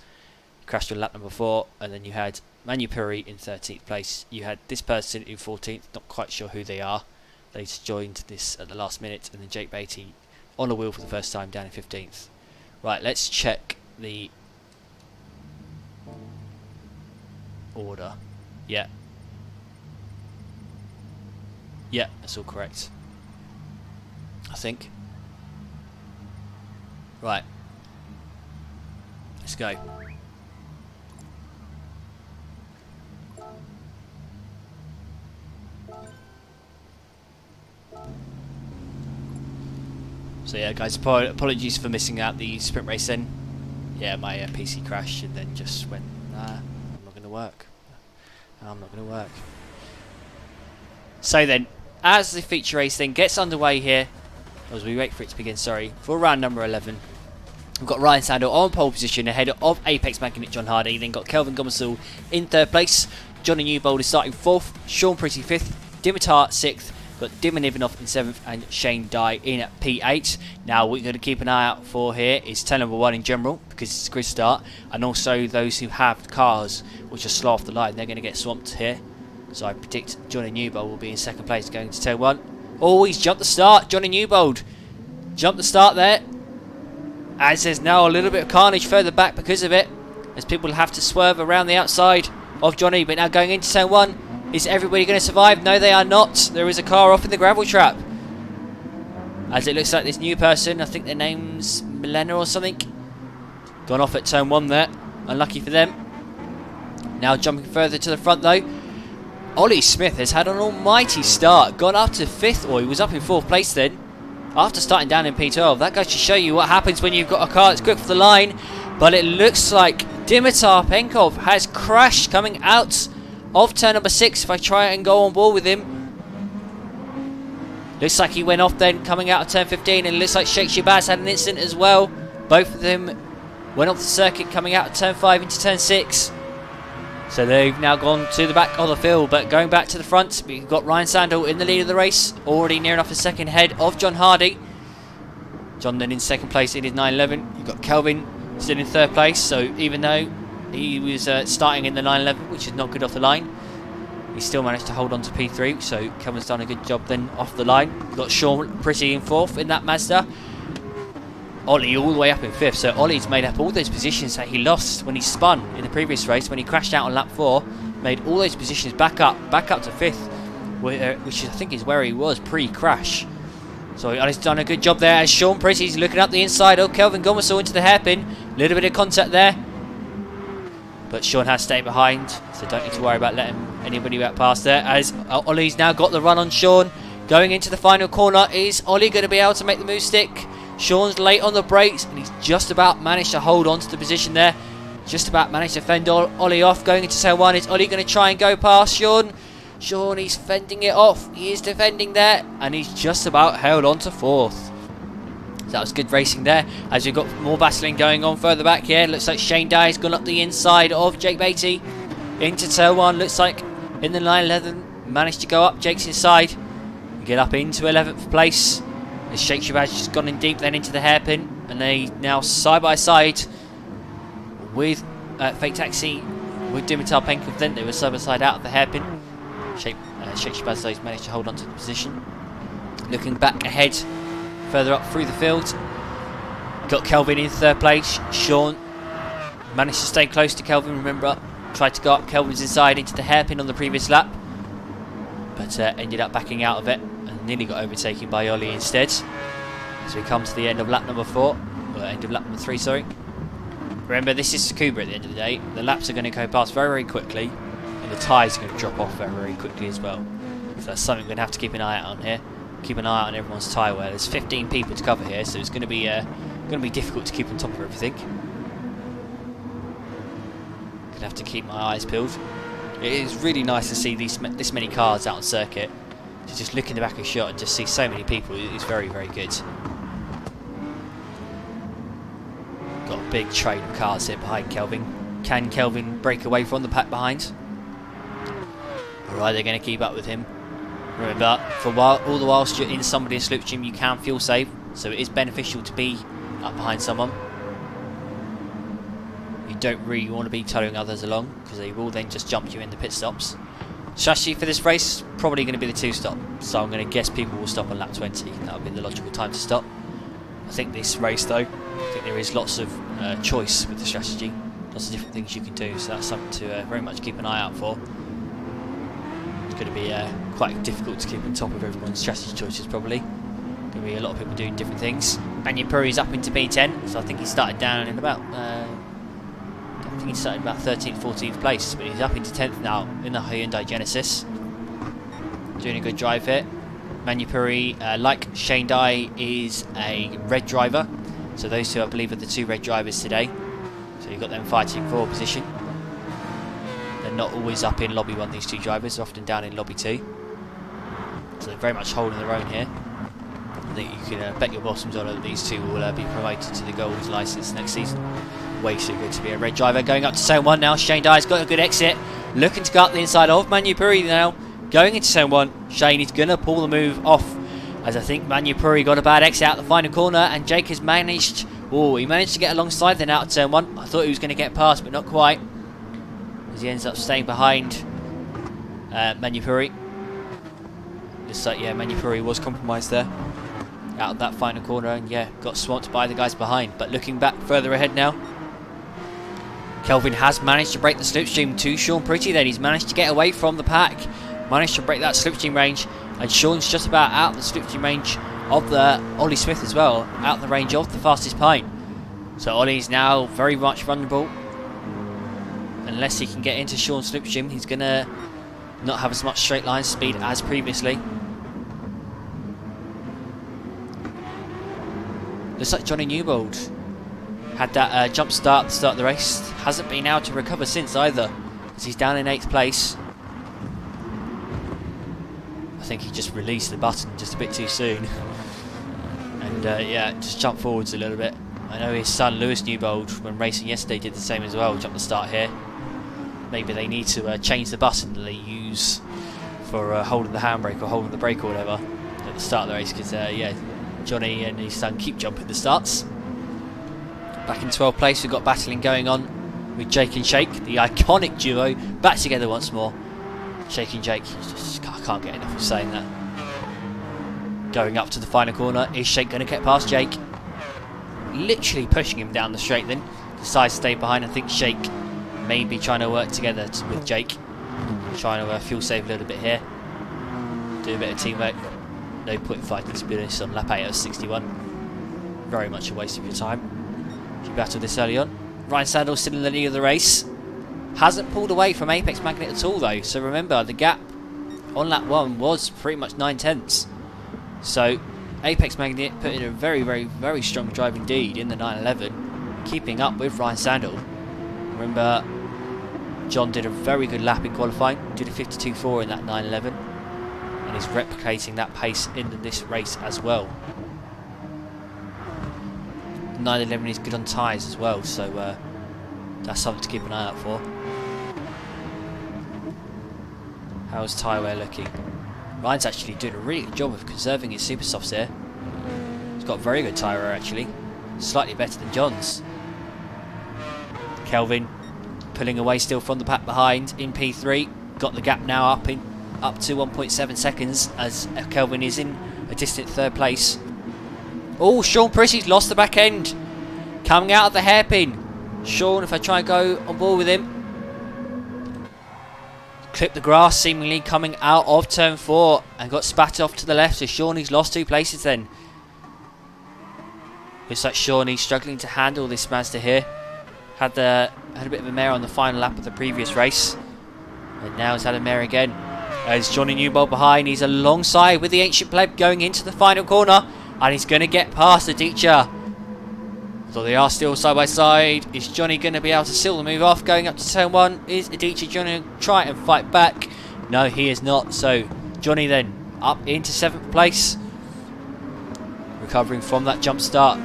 Crashed on lap number 4, and then you had Manu Puri in 13th place. You had this person in 14th, not quite sure who they are. They just joined this at the last minute, and then Jake Beatty on a wheel for the first time down in 15th. Right, let's check the order. Yeah. Yeah, that's all correct, I think. Right. Let's go. So yeah guys, apologies for missing out the sprint race then. Yeah, my PC crashed and then just went, nah, I'm not going to work. I'm not going to work. So then, as the feature race then gets underway here, as we wait for it to begin, sorry, for round number 11, we've got Ryan Sandel on pole position ahead of Apex Magnet John Hardy, then got Kelvin Gomersall in 3rd place, Johnny Newbold is starting 4th, Sean Pretty 5th, Dimitar 6th, got Dimon Ivanov in 7th and Shane Dye in at P8. Now what you're going to keep an eye out for here is turn number 1 in general, because it's a grid start, and also those who have cars which are slow off the line, they're going to get swamped here. So I predict Johnny Newbold will be in 2nd place going to turn 1. Oh, he's jumped the start, Johnny Newbold. Jumped the start there. As there's now a little bit of carnage further back because of it, as people have to swerve around the outside of Johnny. But now going into turn 1, is everybody going to survive? No, they are not. There is a car off in the gravel trap. As it looks like this new person, I think their name's Milena or something, gone off at turn 1 there. Unlucky for them. Now jumping further to the front though, Ollie Smith has had an almighty start. Gone up to 5th, or he was up in 4th place then, after starting down in P12. That goes to show you what happens when you've got a car that's quick for the line. But it looks like Dimitar Penkov has crashed coming out of turn number 6. If I try and go on board with him, looks like he went off then coming out of turn 15, and it looks like Sheikh Shabazz had an incident as well. Both of them went off the circuit coming out of turn 5 into turn 6. So they've now gone to the back of the field, but going back to the front, we've got Ryan Sandel in the lead of the race, already near enough a second ahead of John Hardy. John then in 2nd place in his 911. You've got Kelvin still in 3rd place, so even though he was starting in the 911, which is not good off the line, he still managed to hold on to P3, so Kelvin's done a good job then off the line. We've got Sean Pretty in 4th in that Mazda. Ollie all the way up in 5th, so Ollie's made up all those positions that he lost when he spun in the previous race, when he crashed out on lap 4, made all those positions back up to 5th, which I think is where he was pre-crash. So Ollie's done a good job there as Sean Pretty's looking up the inside of Kelvin Gomersall into the hairpin. A little bit of contact there, but Sean has stayed behind, so don't need to worry about letting anybody back past there, as Ollie's now got the run on Sean. Going into the final corner, is Ollie going to be able to make the move stick? Sean's late on the brakes, and he's just about managed to hold on to the position there. Just about managed to fend Ollie off. Going into turn 1, is Ollie going to try and go past Sean? Sean, he's fending it off. He is defending there, and he's just about held on to 4th. So that was good racing there, as we've got more battling going on further back here. Looks like Shane Dye's gone up the inside of Jake Beatty into turn 1. Looks like in the 911 managed to go up Jake's inside and get up into 11th place. As Sheikh Shabazz just gone in deep then into the hairpin, and they now side by side with Fake Taxi with Dimitar Penkov. Then they were side by side out of the hairpin. Sheikh Shabazz though managed to hold on to the position. Looking back ahead, further up through the field, got Kelvin in 3rd place. Sean managed to stay close to Kelvin. Remember, tried to go up Kelvin's inside into the hairpin on the previous lap, but ended up backing out of it. Nearly got overtaken by Ollie instead. As we come to the end of lap number 4, or end of lap number 3, sorry. Remember, this is Tsukuba at the end of the day. The laps are going to go past very, very quickly, and the tyres are going to drop off very, very quickly as well. So that's something we're going to have to keep an eye out on here. Keep an eye out on everyone's tyre wear. There's 15 people to cover here, so it's going to be difficult to keep on top of everything. gonna have to keep my eyes peeled. It is really nice to see this many cars out on circuit. To just look in the back of the shot and just see so many people is very, very good. Got a big train of cars here behind Kelvin. Can Kelvin break away from the pack behind? Or are they going to keep up with him? Remember, all the whilst you're in somebody's slipstream, you can fuel save, so it is beneficial to be up behind someone. You don't really want to be towing others along, because they will then just jump you in the pit stops. Strategy for this race, probably going to be the 2-stop, so I'm going to guess people will stop on lap 20. That would be the logical time to stop. I think this race though, I think there is lots of choice with the strategy, lots of different things you can do, so that's something to very much keep an eye out for. It's going to be quite difficult to keep on top of everyone's strategy choices probably. Going to be a lot of people doing different things. Manupuri's up into P10, so I think he started down in about, I think he started about 13th, 14th place, but he's up into 10th now in the Hyundai Genesis. Doing a good drive here. Manupuri, like Shane Dye, is a red driver, so those two I believe are the two red drivers today. So you've got them fighting for position. They're not always up in lobby 1, these two drivers, they're often down in lobby 2. So they're very much holding their own here. I think you can bet your bottoms on that these two will be promoted to the Gold licence next season. Way too good to be a red driver. Going up to zone 1 now. Shane Dye's got a good exit. Looking to go up the inside of Manupuri now. Going into zone 1. Shane is going to pull the move off, as I think Manupuri got a bad exit out the final corner, and Jake has managed... Oh, he managed to get alongside then out of turn 1. I thought he was going to get past, but not quite, as he ends up staying behind Manupuri. Looks like, yeah, Manupuri was compromised there out of that final corner, and yeah, got swamped by the guys behind. But looking back further ahead now, Kelvin has managed to break the slipstream to Sean Pretty then. He's managed to get away from the pack, managed to break that slipstream range, and Sean's just about out the slipstream range of the Ollie Smith as well, out the range of the fastest pine. So Ollie's now very much vulnerable. Unless he can get into Sean's slipstream, he's going to not have as much straight line speed as previously. Looks like Johnny Newbold had that jump start at the start of the race. Hasn't been able to recover since either, as he's down in 8th place. I think he just released the button just a bit too soon. And yeah, just jumped forwards a little bit. I know his son Lewis Newbold, when racing yesterday, did the same as well, jumped the start here. Maybe they need to change the button that they use for holding the handbrake or holding the brake or whatever at the start of the race, because yeah, Johnny and his son keep jumping the starts. Back in 12th place, we've got battling going on with Jake and Shake, the iconic duo, back together once more. Shake and Jake, I can't get enough of saying that. Going up to the final corner, is Shake going to get past Jake? Literally pushing him down the straight then. Decides to stay behind. I think Shake may be trying to work together with Jake. Trying to fuel save a little bit here. Do a bit of teamwork. No point fighting, to be honest, on lap 8 of 61. Very much a waste of your time if you battle this early on. Ryan Sandal still in the lead of the race. Hasn't pulled away from Apex Magnet at all though. So remember, the gap on lap 1 was pretty much 9/10. So Apex Magnet put in a very, very, very strong drive indeed in the 911, keeping up with Ryan Sandal. Remember, John did a very good lap in qualifying, did a 52.4 in that 911, and is replicating that pace in this race as well. 911 is good on tyres as well, so that's something to keep an eye out for. How's tyre wear looking? Ryan's actually doing a really good job of conserving his super softs here. He's got very good tyre wear actually, slightly better than John's. Kelvin pulling away still from the pack behind in P3. Got the gap now up to 1.7 seconds as Kelvin is in a distant 3rd place. Oh, Sean Pretty's lost the back end. Coming out of the hairpin. Sean, if I try and go on board with him. Clipped the grass, seemingly coming out of turn 4 and got spat off to the left. So Shawnee's lost 2 places then. Looks like Shawnee's struggling to handle this Mazda here. Had a bit of a mare on the final lap of the previous race, and now he's had a mare again. There's Johnny Newbold behind. He's alongside with the Ancient Pleb going into the final corner, and he's going to get past the teacher. Although they are still side by side. Is Johnny going to be able to seal the move off? Going up to turn 1. Is Adichie Johnny try and fight back? No, he is not. So Johnny then up into 7th place. Recovering from that jump start.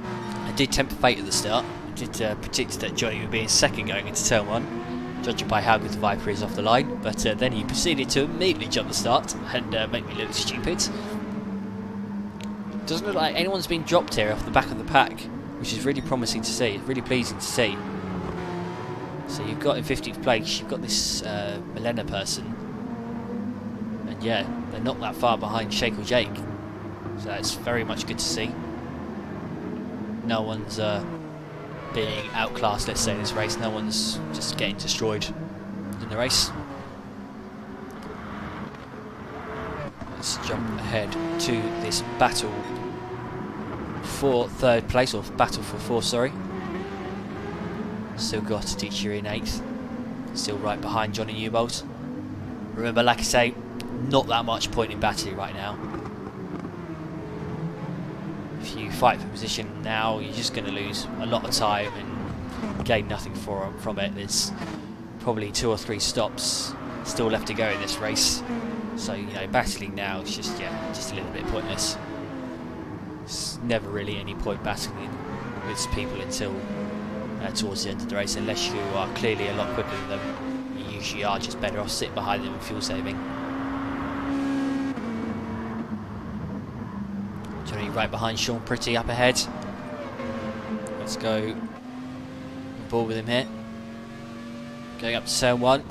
I did tempt fate at the start. I did predict that Johnny would be in 2nd going into turn 1, judging by how good the Viper is off the line. But then he proceeded to immediately jump the start and make me look stupid. Doesn't look like anyone's been dropped here off the back of the pack, which is really promising to see, really pleasing to see. So you've got in 50th place, you've got this Milena person, and yeah, they're not that far behind Shake or Jake, so that's very much good to see. No one's being outclassed, let's say, in this race. No one's just getting destroyed in the race. Let's jump ahead to this battle for 3rd place, or battle for 4th, sorry. Still got Adichie in 8th. Still right behind Johnny Newbold. Remember, like I say, not that much point in battery right now. If you fight for position now, you're just going to lose a lot of time and gain nothing from it. There's probably 2 or 3 stops still left to go in this race. So, you know, battling now is just, yeah, just a little bit pointless. There's never really any point battling with people until towards the end of the race, unless you are clearly a lot quicker than them. You usually are just better off sitting behind them and fuel saving. Johnny right behind Sean Pretty up ahead. Let's go on board with him here. Going up to turn 1.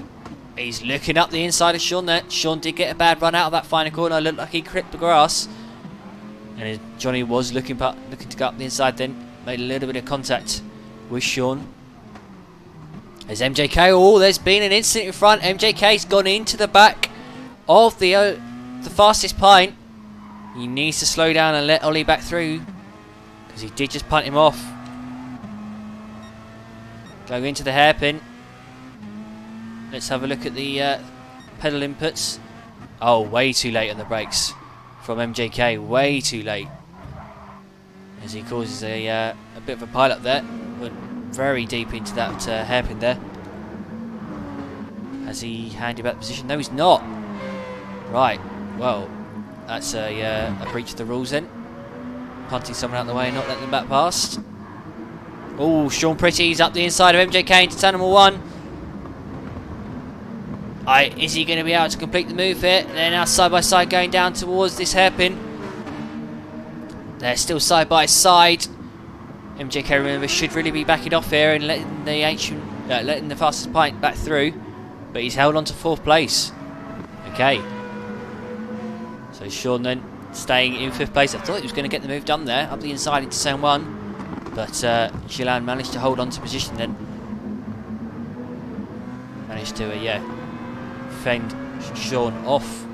He's looking up the inside of Sean there. Sean did get a bad run out of that final corner. Looked like he clipped the grass. And Johnny was looking to go up the inside then. Made a little bit of contact with Sean. There's MJK. Oh, there's been an incident in front. MJK's gone into the back of the fastest pint. He needs to slow down and let Ollie back through, because he did just punt him off. Go into the hairpin. Let's have a look at the pedal inputs. Oh, way too late on the brakes from MJK. Way too late. As he causes a bit of a pile up there. Went very deep into that hairpin there. Has he handed back the position? No, he's not. Right, well, that's a breach of the rules then. Punting someone out of the way and not letting them back past. Oh, Sean Pretty's up the inside of MJK into turn number 1. Is he going to be able to complete the move here? They're now side by side going down towards this hairpin. They're still side by side. MJK, remember, should really be backing off here and letting the fastest pint back through, but he's held on to 4th place. Okay. So Sean then staying in 5th place. I thought he was going to get the move done there, up the inside into turn 1, but Gillan managed to hold on to position then. Managed to, fend Sean off.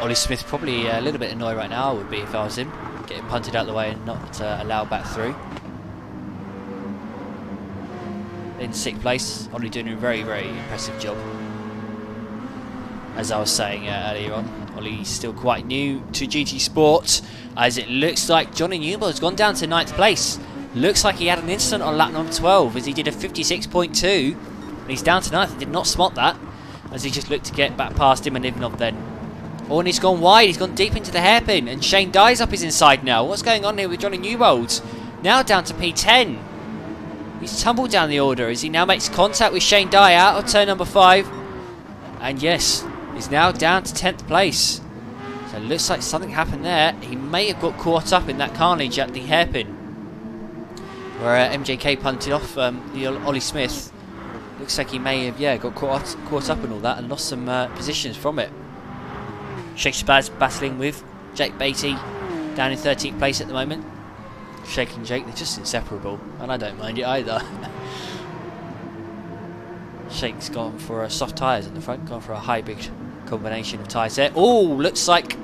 Ollie Smith probably a little bit annoyed right now, would be if I was him. Getting punted out of the way and not allowed back through. In 6th place, Ollie doing a very, very impressive job. As I was saying earlier on, Ollie's still quite new to GT Sport, as it looks like Johnny Newbold has gone down to 9th place. Looks like he had an incident on lap number 12, as he did a 56.2. And he's down to 9th. I did not spot that, as he just looked to get back past him and Ivanov then. Oh, and he's gone wide. He's gone deep into the hairpin, and Shane Dye's up his inside now. What's going on here with Johnny Newbold? Now down to P10. He's tumbled down the order as he now makes contact with Shane Dye out of turn number 5. And yes, he's now down to 10th place. So it looks like something happened there. He may have got caught up in that carnage at the hairpin, where MJK punted off Ollie Smith. Looks like he may have, got caught up in all that and lost some positions from it. Shake Spaz battling with Jake Beatty down in 13th place at the moment. Shake and Jake, they're just inseparable, and I don't mind it either. Shake's gone for soft tyres in the front, gone for a hybrid combination of tyres there. Oh, looks like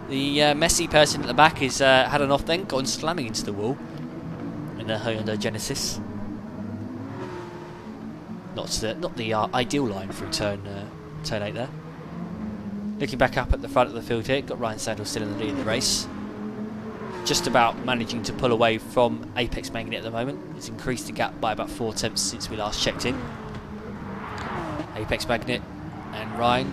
the messy person at the back has had an off then, gone slamming into the wall in the Hyundai Genesis. Not the ideal line through turn 8 there. Looking back up at the front of the field here, got Ryan Sandel still in the lead of the race. just about managing to pull away from Apex Magnet at the moment. It's increased the gap by about 4 tenths since we last checked in. Apex Magnet and Ryan.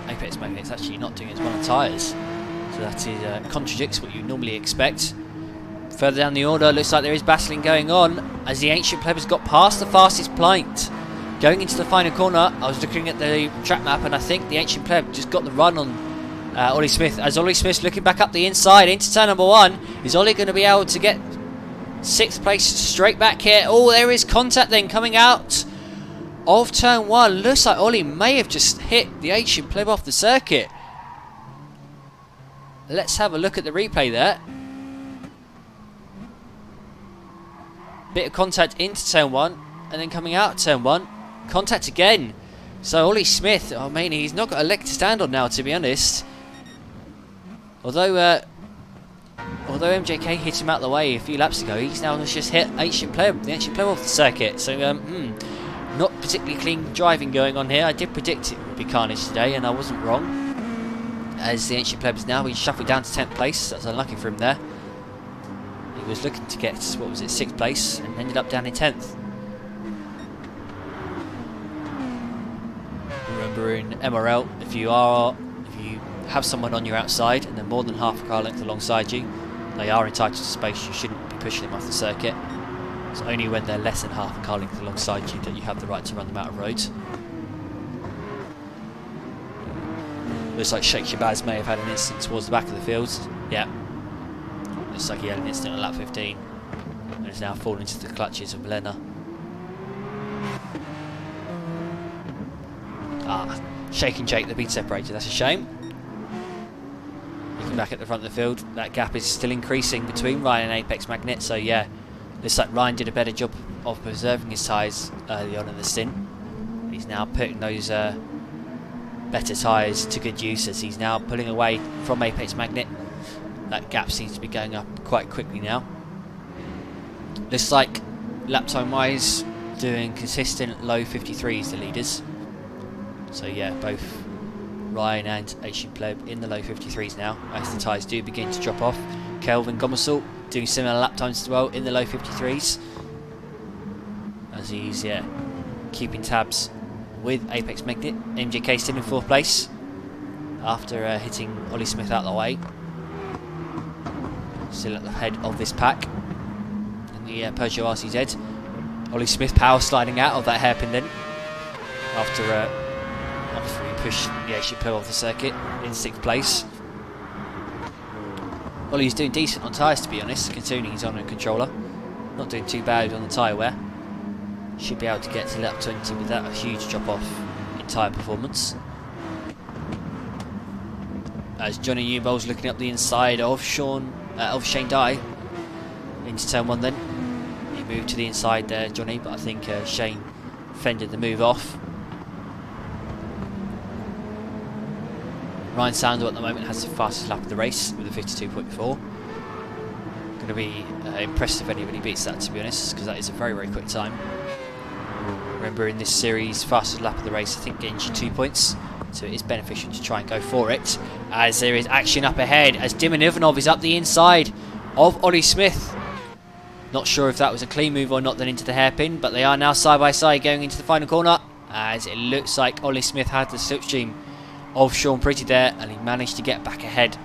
Apex Magnet's actually not doing as well on tyres, so that is, contradicts what you normally expect. Further down the order, looks like there is battling going on as the Ancient Pleb has got past the fastest pint. Going into the final corner, I was looking at the track map and I think the Ancient Pleb just got the run on Ollie Smith. As Ollie Smith's looking back up the inside into turn number 1, is Ollie going to be able to get 6th place straight back here? Oh, there is contact then coming out of turn 1. Looks like Ollie may have just hit the Ancient Pleb off the circuit. Let's have a look at the replay there. Bit of contact into turn 1 and then coming out turn 1. Contact again. So Ollie Smith, oh man, he's not got a leg to stand on now, to be honest. Although MJK hit him out of the way a few laps ago, he's now just hit the Ancient Pleb off the circuit. So not particularly clean driving going on here. I did predict it would be Carnage today and I wasn't wrong, as the Ancient Pleb has now been shuffled down to 10th place. That's unlucky for him there. He was looking to get, what was it, 6th place and ended up down in 10th. Remember in MRL, if you have someone on your outside and they're more than half a car length alongside you, they are entitled to space. You shouldn't be pushing them off the circuit. It's only when they're less than half a car length alongside you that you have the right to run them out of roads. Looks like Sheikh Shabazz may have had an incident towards the back of the field. Yeah. Looks like he had an incident on lap 15 and has now fallen into the clutches of Milena. Shaking Jake, the beat separator, that's a shame. Looking back at the front of the field, that gap is still increasing between Ryan and Apex Magnet, so yeah, looks like Ryan did a better job of preserving his tyres early on in the stint. He's now putting those better tyres to good use as he's now pulling away from Apex Magnet. That gap seems to be going up quite quickly now. Looks like lap time wise, doing consistent low 53s, the leaders. So yeah, both Ryan and Ancient Pleb in the low 53s now, as the tyres do begin to drop off. Kelvin Gomersall doing similar lap times as well in the low 53s, as he's keeping tabs with Apex Magnet. MJK still in 4th place after hitting Ollie Smith out of the way. Still at the head of this pack in the Peugeot RCZ. Ollie Smith power sliding out of that hairpin then after he pushed the Ancient Pleb off the circuit in 6th place. Ollie's doing decent on tyres, to be honest, considering he's on a controller. Not doing too bad on the tyre wear. Should be able to get to lap 20 without a huge drop off in tyre performance. As Johnny Newbell's looking up the inside of Shane Dye into turn 1 then. He moved to the inside there, Johnny, but I think Shane fended the move off. Ryan Sandel at the moment has the fastest lap of the race with a 52.4. Going to be impressed if anybody beats that, to be honest, because that is a very, very quick time. Remember, in this series, fastest lap of the race, I think, gains you 2 points, so it is beneficial to try and go for it. As there is action up ahead, as Dimon Ivanov is up the inside of Ollie Smith. Not sure if that was a clean move or not then into the hairpin, but they are now side by side going into the final corner, as it looks like Ollie Smith had the slipstream of Sean Pretty there, and he managed to get back ahead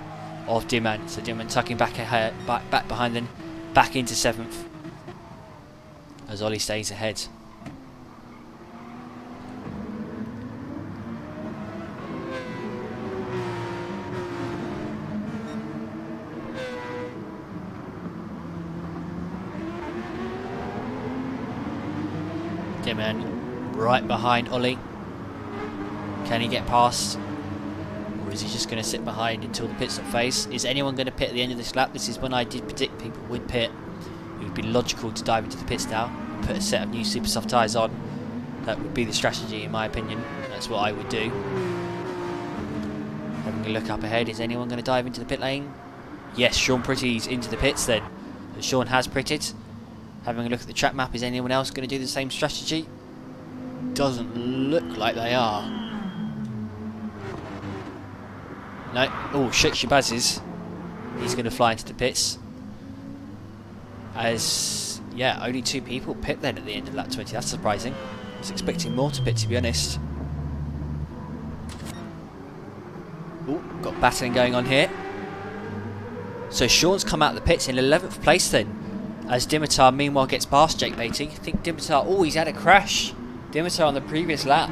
of Dimon. So Dimon tucking back ahead, back behind them, back into 7th, as Ollie stays ahead. Dimon right behind Ollie. Can he get past? Or is he just going to sit behind until the pit stop phase? Is anyone going to pit at the end of this lap? This is when I did predict people would pit. It would be logical to dive into the pits now, put a set of new super soft tyres on. That would be the strategy, in my opinion. That's what I would do. Having a look up ahead, is anyone going to dive into the pit lane? Yes, Sean Pretty's into the pits then. So Sean has pitted. Having a look at the track map, is anyone else going to do the same strategy? Doesn't look like they are. No. Oh, Sheikh Shabazz is. he's going to fly into the pits. As, yeah, only 2 people pit then at the end of lap 20. That's surprising. I was expecting more to pit, to be honest. Ooh, got battling going on here. So Sean's come out of the pits in 11th place then. As Dimitar meanwhile gets past Jake Beatty. I think Dimitar, oh, he's had a crash. Dimitar on the previous lap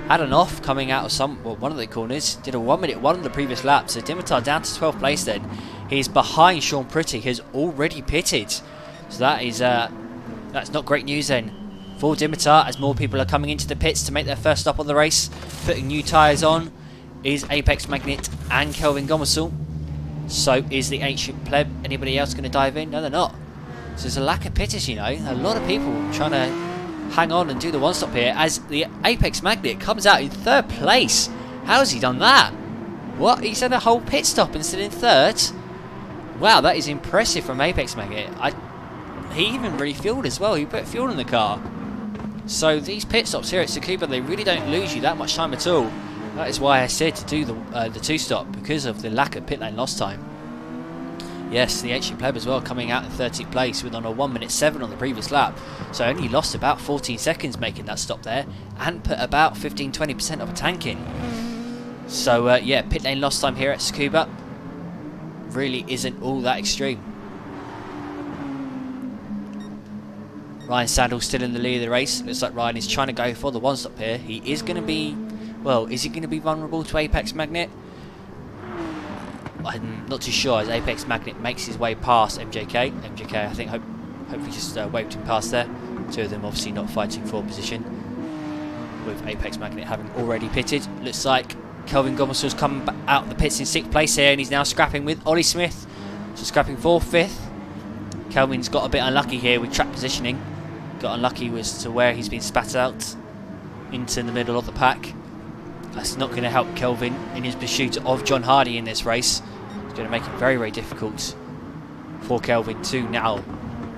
had an off coming out of one of the corners. Did a 1-minute 1 on the previous lap. So Dimitar down to 12th place then. He's behind Sean Pretty, who's already pitted. So that is that's not great news then for Dimitar, as more people are coming into the pits to make their first stop on the race. Putting new tyres on is Apex Magnet and Kelvin Gomersall. So is the Ancient Pleb. Anybody else going to dive in? No, they're not. So there's a lack of pitters, you know. A lot of people trying to hang on and do the 1-stop here, as the Apex Magnet comes out in 3rd place. How has he done that? What? He's had a whole pit stop and still in 3rd? Wow, that is impressive from Apex Magnet. He even refueled as well. He put fuel in the car. So these pit stops here at Tsukuba, they really don't lose you that much time at all. That is why I said to do the 2-stop, because of the lack of pit lane lost time. Yes, the Ancient Pleb as well coming out in 13th place with on a 1-minute 7 on the previous lap. So only lost about 14 seconds making that stop there, and put about 15-20% of a tank in. So yeah, pit lane lost time here at Tsukuba really isn't all that extreme. Ryan Sandel still in the lead of the race. Looks like Ryan is trying to go for the 1-stop here. He is going to be, well, is he going to be vulnerable to Apex Magnet? I'm not too sure, as Apex Magnet makes his way past MJK. MJK, I think, hopefully just waved him past there. 2 of them obviously not fighting for position, with Apex Magnet having already pitted. Looks like Kelvin Gomersall's come out of the pits in 6th place here, and he's now scrapping with Ollie Smith. So scrapping 4th, 5th. Kelvin's got a bit unlucky here with track positioning. Got unlucky as to where he's been spat out into the middle of the pack. That's not going to help Kelvin in his pursuit of John Hardy in this race. It's going to make it very, very difficult for Kelvin to now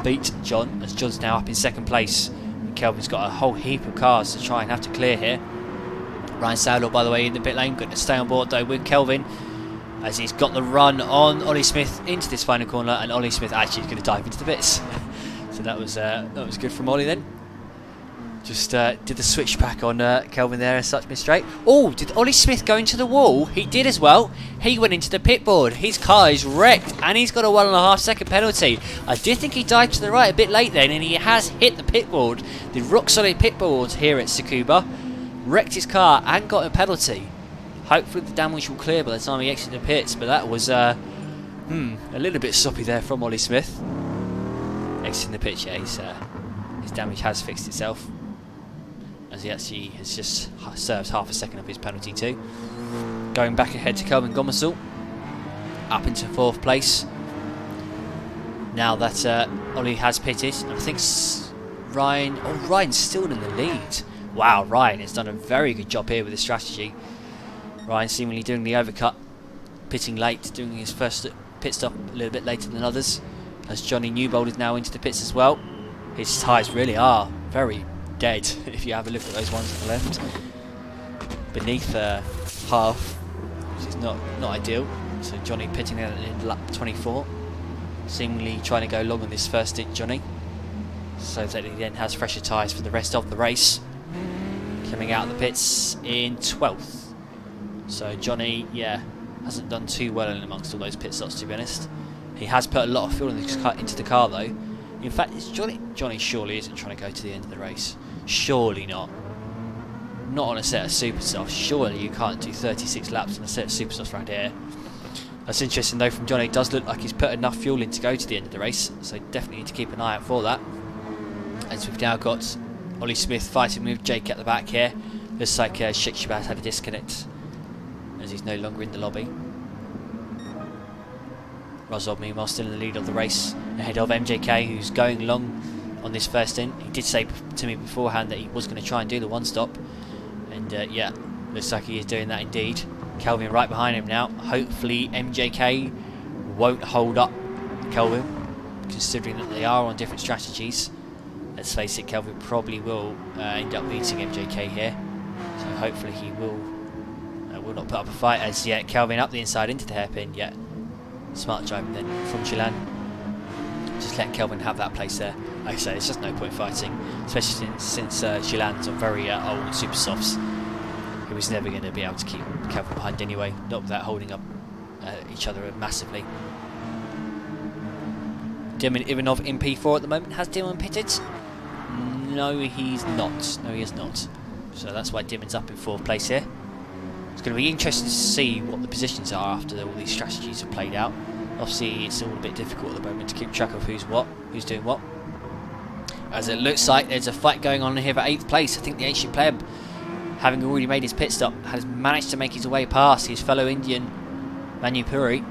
beat John, as John's now up in 2nd place. And Kelvin's got a whole heap of cars to try and have to clear here. Ryan Sowell, by the way, in the pit lane, going to stay on board though with Kelvin, as he's got the run on Ollie Smith into this final corner, and Ollie Smith actually is going to dive into the pits. So that was good from Ollie then. Just did the switchback on Kelvin there as such, missed straight. Oh, did Ollie Smith go into the wall? He did as well. He went into the pit board. His car is wrecked, and he's got a 1.5 second penalty. I did think he dived to the right a bit late then, and he has hit the pit board. The rock solid pit board here at Tsukuba. Wrecked his car and got a penalty. Hopefully the damage will clear by the time he exits the pits, but that was a little bit soppy there from Ollie Smith. Exiting the pitch, yeah, his damage has fixed itself, as he actually has just served half a second of his penalty too. Going back ahead to Kelvin Gomersall, up into 4th place. Now that Ollie has pitted, I think Ryan's still in the lead. Wow, Ryan has done a very good job here with his strategy. Ryan seemingly doing the overcut, pitting late, doing his first pit stop a little bit later than others, as Johnny Newbold is now into the pits as well. His tyres really are very dead if you have a look at those ones on the left. Beneath half, which is not ideal. So Johnny pitting out in lap 24, seemingly trying to go long on this first stint, Johnny, so that he then has fresher tyres for the rest of the race. Coming out of the pits in 12th. So Johnny, yeah, hasn't done too well in amongst all those pit stops, to be honest. He has put a lot of fuel into the car though. In fact, Johnny surely isn't trying to go to the end of the race. Surely not. Not on a set of superstars. Surely you can't do 36 laps on a set of superstars around here. That's interesting though from Johnny. It does look like he's put enough fuel in to go to the end of the race, so definitely need to keep an eye out for that. As we've now got Ollie Smith fighting with Jake at the back here. Looks like Sheikh Shabazz had a disconnect, as he's no longer in the lobby. Rozov meanwhile still in the lead of the race, ahead of MJK, who's going long on this first stint. He did say to me beforehand that he was going to try and do the 1-stop, and yeah, looks like he is doing that indeed. Kelvin right behind him now. Hopefully MJK won't hold up Kelvin, considering that they are on different strategies. Let's face it, Kelvin probably will end up beating MJK here, so hopefully he will not put up a fight. As yet, Kelvin up the inside into the hairpin, yet Smart driving then from Gillan. Just let Kelvin have that place there. Like I say, there's just no point fighting, especially since Gillan's on very old super softs. He was never going to be able to keep Kelvin behind anyway, not without holding up each other massively. Dimon Ivanov in P4 at the moment. Has Dimon pitted? No, he's not. No, he is not. So that's why Dimon's up in 4th place here. It's going to be interesting to see what the positions are after all these strategies have played out. Obviously, it's all a bit difficult at the moment to keep track of who's doing what. As it looks like there's a fight going on here for 8th place. I think the ancient player, having already made his pit stop, has managed to make his way past his fellow Indian, Manu Puri.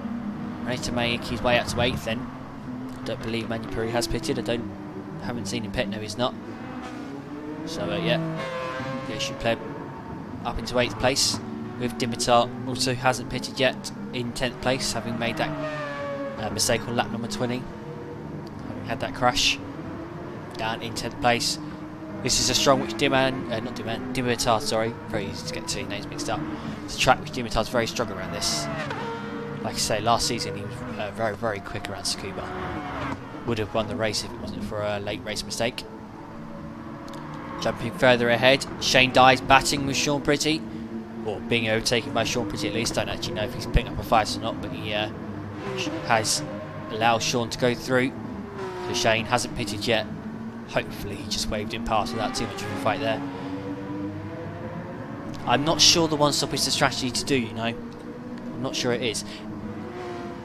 Managed to make his way up to 8th then. I don't believe Manu Puri has pitted. Haven't seen him pit. No, he's not. So yeah, the ancient player up into 8th place. With Dimitar also hasn't pitted yet in 10th place, having made that mistake on lap number 20. Having had that crash. Down in 10th place. This is a strong which Dimitar, sorry, very easy to get two names mixed up. It's a track which Dimitar's very strong around this. Like I say, last season he was very, very quick around Tsukuba. Would have won the race if it wasn't for a late race mistake. Jumping further ahead, Shane Dye's batting with Sean Pretty, or being overtaken by Sean Pretty at least. Don't actually know if he's picking up a fight or not, but he has allowed Sean to go through. So Shane hasn't pitted yet. Hopefully he just waved him past without too much of a fight there. I'm not sure the one stop is the strategy to do, you know. I'm not sure it is.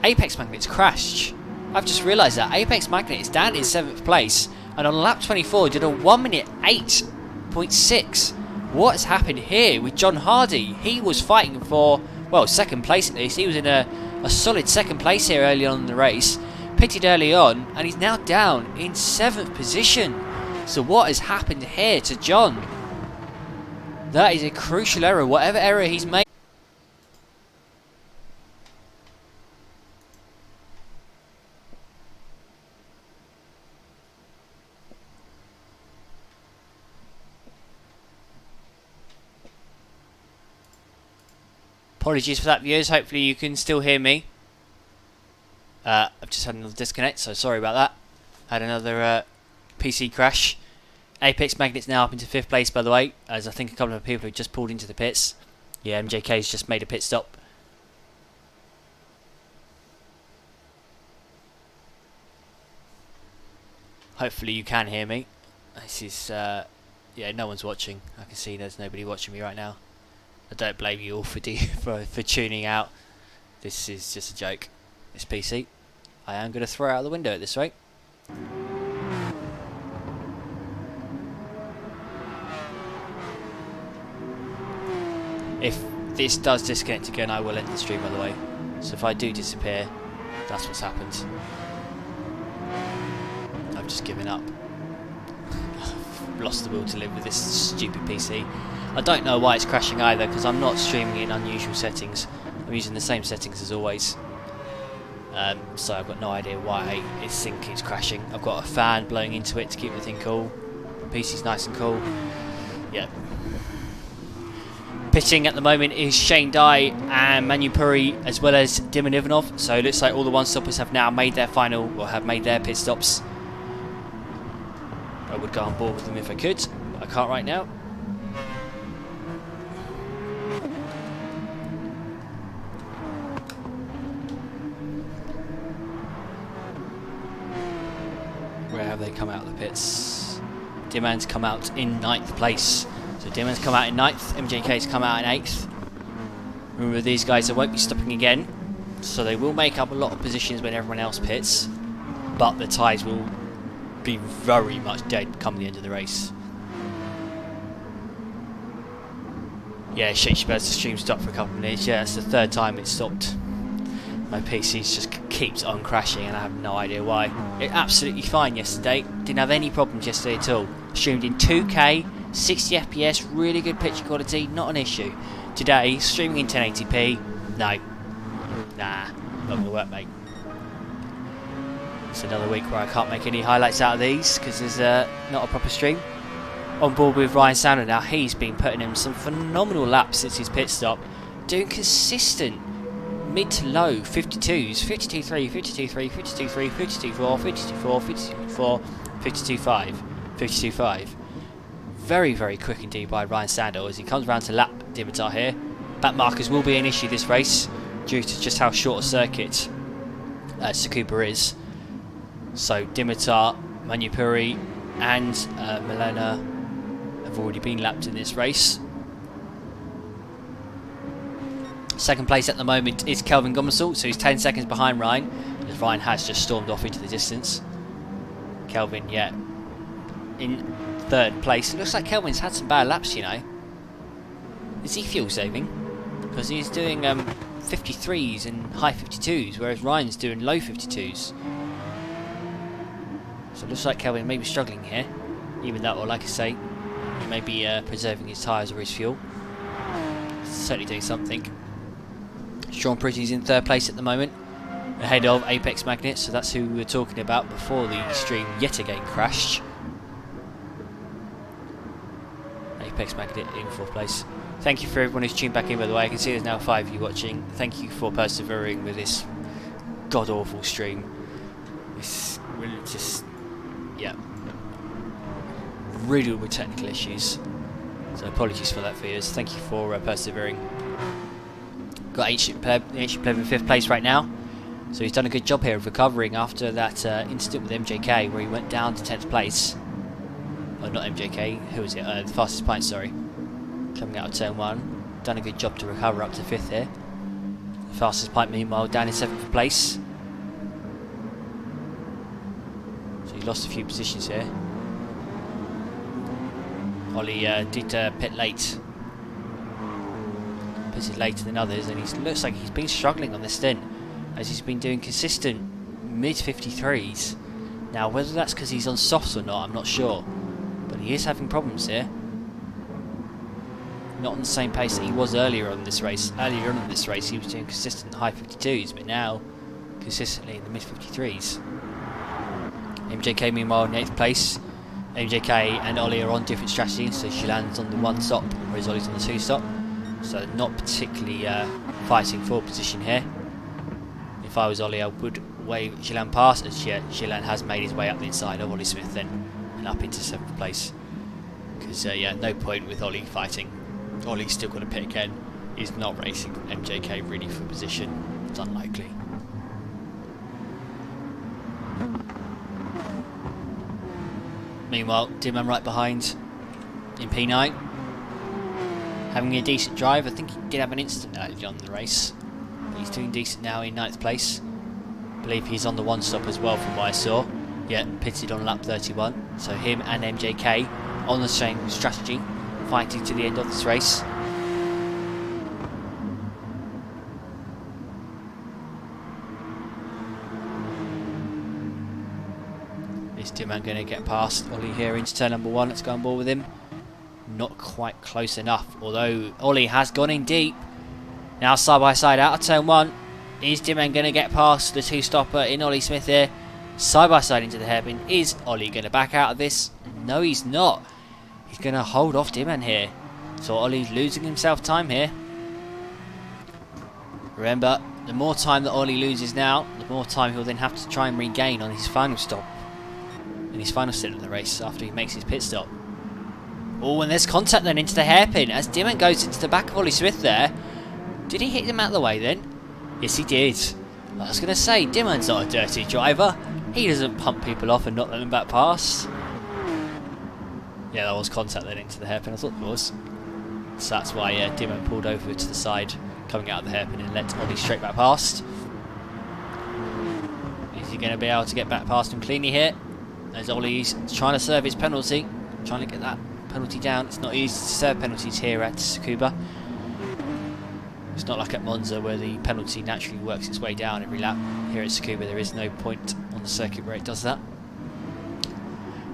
Apex Magnet's crashed. I've just realised that. Apex Magnet is down in 7th place and on lap 24 did a 1 minute 8.6. What has happened here with John Hardy? He was fighting for, well, 2nd place at least. He was in a solid 2nd place here early on in the race. Pitted early on, and he's now down in 7th position. So what has happened here to John? That is a crucial error, whatever error he's made. Apologies for that, viewers. Hopefully you can still hear me. I've just had another disconnect, so sorry about that. Had another PC crash. Apex Magnet's now up into 5th place, by the way, as I think a couple of people have just pulled into the pits. Yeah, MJK's just made a pit stop. Hopefully you can hear me. This is, yeah, no one's watching. I can see there's nobody watching me right now. I don't blame you all for tuning out. This is just a joke. This PC, I am going to throw out the window at this rate. If this does disconnect again, I will end the stream, by the way. So if I do disappear, that's what's happened. I've just given up. I've lost the will to live with this stupid PC. I don't know why it's crashing either, because I'm not streaming in unusual settings. I'm using the same settings as always. So I've got no idea why it's thinking it's crashing. I've got a fan blowing into it to keep the thing cool. The PC's nice and cool. Yeah. Pitching at the moment is Shane Dye and Manu Puri, as well as Dimon Ivanov. So it looks like all the one-stoppers have now made their final, or have made their pit stops. I would go on board with them if I could, but I can't right now. Where have they come out of the pits? Dimon's come out in 9th place. So Dimon's come out in 9th, MJK's come out in 8th. Remember, these guys, they won't be stopping again, so they will make up a lot of positions when everyone else pits, but the tyres will be very much dead come the end of the race. Yeah, Shakespeare's the stream stopped for a couple of minutes. Yeah, it's the 3rd time it's stopped. My PC just keeps on crashing and I have no idea why. It absolutely fine yesterday. Didn't have any problems yesterday at all. Streamed in 2K, 60 FPS, really good picture quality, not an issue. Today, streaming in 1080p, no. Nah, not going to work, mate. It's another week where I can't make any highlights out of these because there's not a proper stream. On board with Ryan Sander now. He's been putting in some phenomenal laps since his pit stop. Doing consistent mid to low 52s, 52.3, 52.3, 52.3, 52.4, 52.4, 52.4, 52.5, 52.5. Very, very quick indeed by Ryan Sandel as he comes round to lap Dimitar here. Back markers will be an issue this race due to just how short a circuit Tsukuba is. So Dimitar, Manupuri and Milena have already been lapped in this race. Second place at the moment is Kelvin Gomersall, so he's 10 seconds behind Ryan, as Ryan has just stormed off into the distance. Kelvin, yeah, in third place. It looks like Kelvin's had some bad laps, you know. Is he fuel saving? Because he's doing 53s and high 52s, whereas Ryan's doing low 52s. So it looks like Kelvin may be struggling here, even though, like I say, he may be preserving his tyres or his fuel. Certainly doing something. Sean Pretty's in third place at the moment, ahead of Apex Magnet, so that's who we were talking about before the stream yet again crashed. Apex Magnet in fourth place. Thank you for everyone who's tuned back in, by the way. I can see there's now 5 of you watching. Thank you for persevering with this god-awful stream. It's really just, yeah, riddled with technical issues. So apologies for that, viewers. Thank you for persevering. Got Ancient Pleb in 5th place right now. So he's done a good job here of recovering after that incident with MJK where he went down to 10th place. Oh, not MJK, who was it? The fastest pint, sorry. Coming out of turn 1. Done a good job to recover up to 5th here. The fastest pint, meanwhile, down in 7th place. So he lost a few positions here. Ollie did pit late. Pitted later than others, and he looks like he's been struggling on this stint as he's been doing consistent mid 53s. Now, whether that's because he's on softs or not, I'm not sure, but he is having problems here. Not on the same pace that he was earlier on in this race. Earlier on in this race, he was doing consistent high 52s, but now consistently in the mid 53s. MJK, meanwhile, in 8th place. MJK and Ollie are on different strategies, so Gilan's on the 1 stop, whereas Ollie's on the 2 stop. So not particularly fighting for position here. If I was Ollie, I would wave Gilan past, as yet Gilan has made his way up the inside of Ollie Smith then, and up into 7th place. Because yeah, no point with Ollie fighting. Ollie's still got to pit again. He's not racing MJK really for position. It's unlikely. Meanwhile, Dimman right behind in P9. Having a decent drive. I think he did have an incident early on in the race. But he's doing decent now in 9th place. I believe he's on the 1 stop as well from what I saw. Yeah, pitted on lap 31. So him and MJK on the same strategy, fighting to the end of this race. Is Dimman going to get past Ollie here into turn number 1? Let's go on board with him. Not quite close enough, although Ollie has gone in deep. Now side by side out of turn 1. Is Dimman going to get past the 2-stopper in Ollie Smith here? Side by side into the hairpin. Is Ollie going to back out of this? No, he's not. He's going to hold off Dimman here. So Ollie's losing himself time here. Remember, the more time that Ollie loses now, the more time he'll then have to try and regain on his final stop. In his final stint of the race after he makes his pit stop. Oh, and there's contact then into the hairpin as Dimman goes into the back of Ollie Smith there. Did he hit him out of the way then? Yes, he did. I was going to say, Dimman's not a dirty driver. He doesn't pump people off and not let them back past. Yeah, that was contact then into the hairpin. I thought it was. So that's why Dimman pulled over to the side, coming out of the hairpin and let Ollie straight back past. Is he going to be able to get back past him cleanly here? As Ollie's trying to serve his penalty. Trying to get that penalty down. It's not easy to serve penalties here at Tsukuba. It's not like at Monza where the penalty naturally works its way down every lap. Here at Tsukuba there is no point on the circuit where it does that.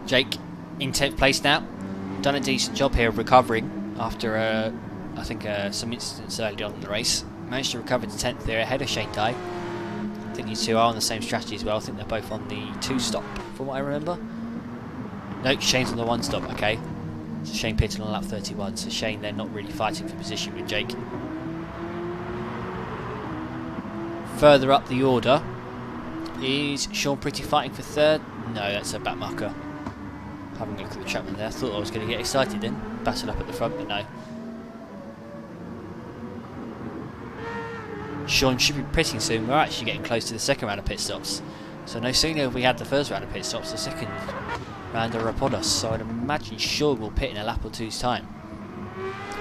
Jake in 10th place now. Done a decent job here of recovering after I think some incidents early on in the race. Managed to recover to 10th there ahead of Shane Dye. I think these two are on the same strategy as well. I think they're both on the 2 stop from what I remember. No, Shane's on the 1 stop, okay. So Shane pitted on lap 31, so Shane they're not really fighting for position with Jake. Further up the order is Sean Pretty fighting for third. No, that's a back marker. Having a look at the trackman there. I thought I was going to get excited then. Battle up at the front, but no. Sean should be pitting soon. We're actually getting close to the second round of pit stops. So no sooner have we had the first round of pit stops, the second round are upon us. So I'd imagine Sean will pit in a lap or two's time.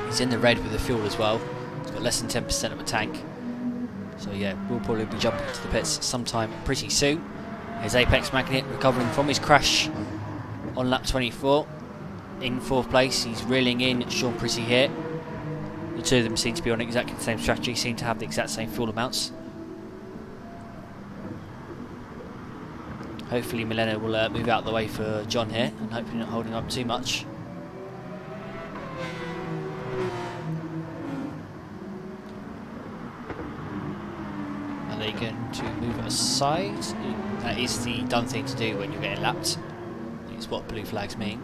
He's in the red with the fuel as well. He's got less than 10% of a tank. So yeah, we'll probably be jumping into the pits sometime pretty soon. Here's Apex Magnet recovering from his crash on lap 24. In 4th place, he's reeling in Sean Pretty here. The two of them seem to be on exactly the same strategy, seem to have the exact same fuel amounts. Hopefully Milena will move out of the way for John here, and hopefully not holding up too much. Are they going to move it aside? That is the done thing to do when you're getting lapped. It's what blue flags mean.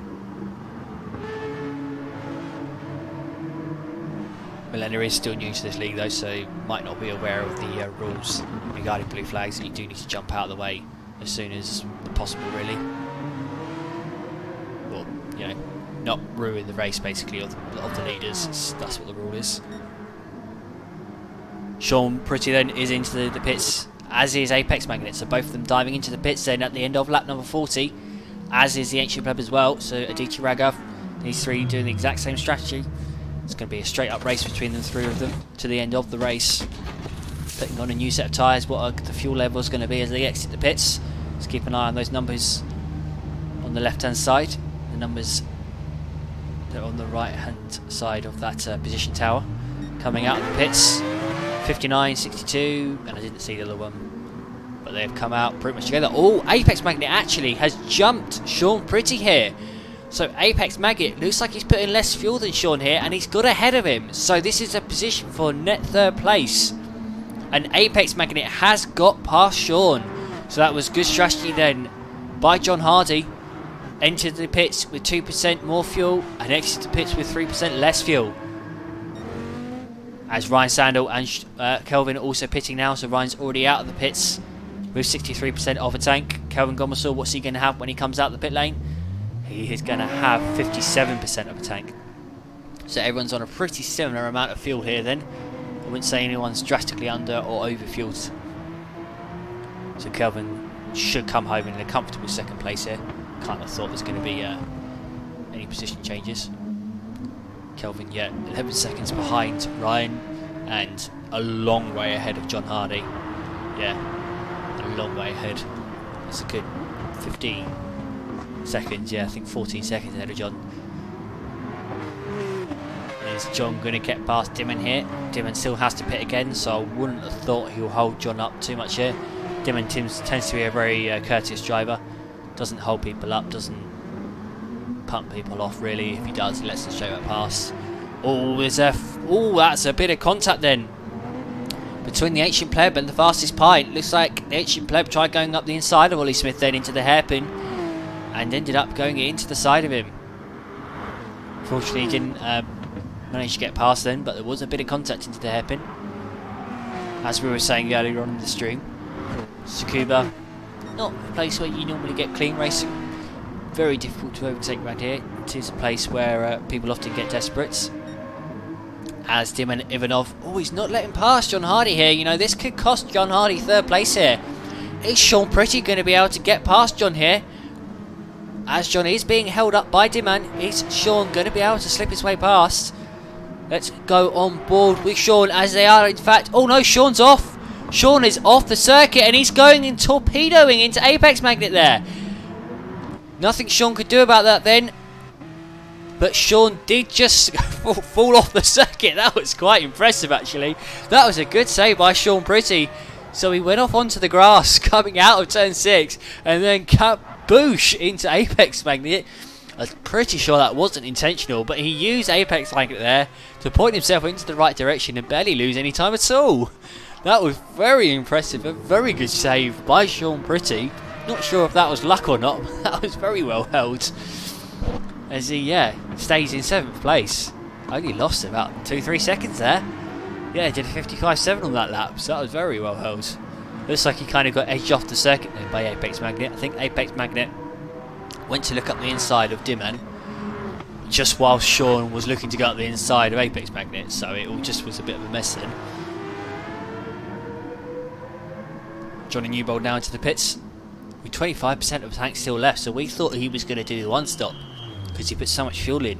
Milena is still new to this league though, so might not be aware of the rules regarding blue flags, and you do need to jump out of the way as soon as possible, really. Well, you know, not ruin the race basically of the leaders. That's what the rule is. Sean Pretty then is into the pits, as is Apex Magnet. So both of them diving into the pits then at the end of lap number 40, as is the Ancient Pleb as well. So Aditi Raghav, these three doing the exact same strategy. It's going to be a straight up race between the three of them to the end of the race. Putting on a new set of tyres, what are the fuel levels going to be as they exit the pits. Let's keep an eye on those numbers on the left hand side. The numbers that are on the right hand side of that position tower. Coming out of the pits, 59, 62, and I didn't see the other one, but they've come out pretty much together. Oh, Apex Magnet actually has jumped Sean Pretty here. So Apex Magnet looks like he's putting less fuel than Sean here, and he's got ahead of him. So this is a position for net 3rd place. And Apex Magnet has got past Sean. So that was good strategy then by John Hardy. Entered the pits with 2% more fuel and exited the pits with 3% less fuel. As Ryan Sandel and Kelvin also pitting now, so Ryan's already out of the pits with 63% of a tank. Kelvin Gomersall, what's he going to have when he comes out the pit lane? He is going to have 57% of a tank. So everyone's on a pretty similar amount of fuel here then. I wouldn't say anyone's drastically under or over fueled. So Kelvin should come home in a comfortable 2nd place here. Can't have thought there's going to be any position changes. Kelvin, yeah, 11 seconds behind Ryan and a long way ahead of John Hardy. Yeah, a long way ahead. That's a good 15 seconds, yeah, I think 14 seconds ahead of John. Is John going to get past Dimon here? Dimon still has to pit again, so I wouldn't have thought he'll hold John up too much here. Dimon tends to be a very courteous driver. Doesn't hold people up, doesn't pump people off really. If he does, he lets them straight up past. Oh, that's a bit of contact then between the Ancient Pleb and the Fastest Pint. Looks like the Ancient Pleb tried going up the inside of Ollie Smith then into the hairpin and ended up going into the side of him. Fortunately, he didn't manage to get past then, but there was a bit of contact into the hairpin, as we were saying earlier on in the stream. Tsukuba, not a place where you normally get clean racing. Very difficult to overtake around here. It is a place where people often get desperate. As Dimon Ivanov, oh, he's not letting past John Hardy here. You know, this could cost John Hardy 3rd place here. Is Sean Pretty going to be able to get past John here? As John is being held up by Dimon, is Sean going to be able to slip his way past? Let's go on board with Sean, as they are in fact. Oh no, Sean's off. Sean is off the circuit and he's going and torpedoing into Apex Magnet there. Nothing Sean could do about that then. But Sean did just fall off the circuit. That was quite impressive actually. That was a good save by Sean Pretty. So he went off onto the grass coming out of turn 6 and then kaboosh into Apex Magnet. I'm pretty sure that wasn't intentional, but he used Apex Magnet there to point himself into the right direction and barely lose any time at all. That was very impressive, a very good save by Sean Pretty. Not sure if that was luck or not, but that was very well held. As he, stays in 7th place. Only lost about 2-3 seconds there. Yeah, did a 55.7 on that lap, so that was very well held. Looks like he kind of got edged off the circuit then by Apex Magnet. I think Apex Magnet went to look up the inside of Dimman just while Sean was looking to go up the inside of Apex Magnet, so it all just was a bit of a mess then. Johnny Newbold now into the pits with 25% of the tank still left, so we thought he was going to do the one stop because he put so much fuel in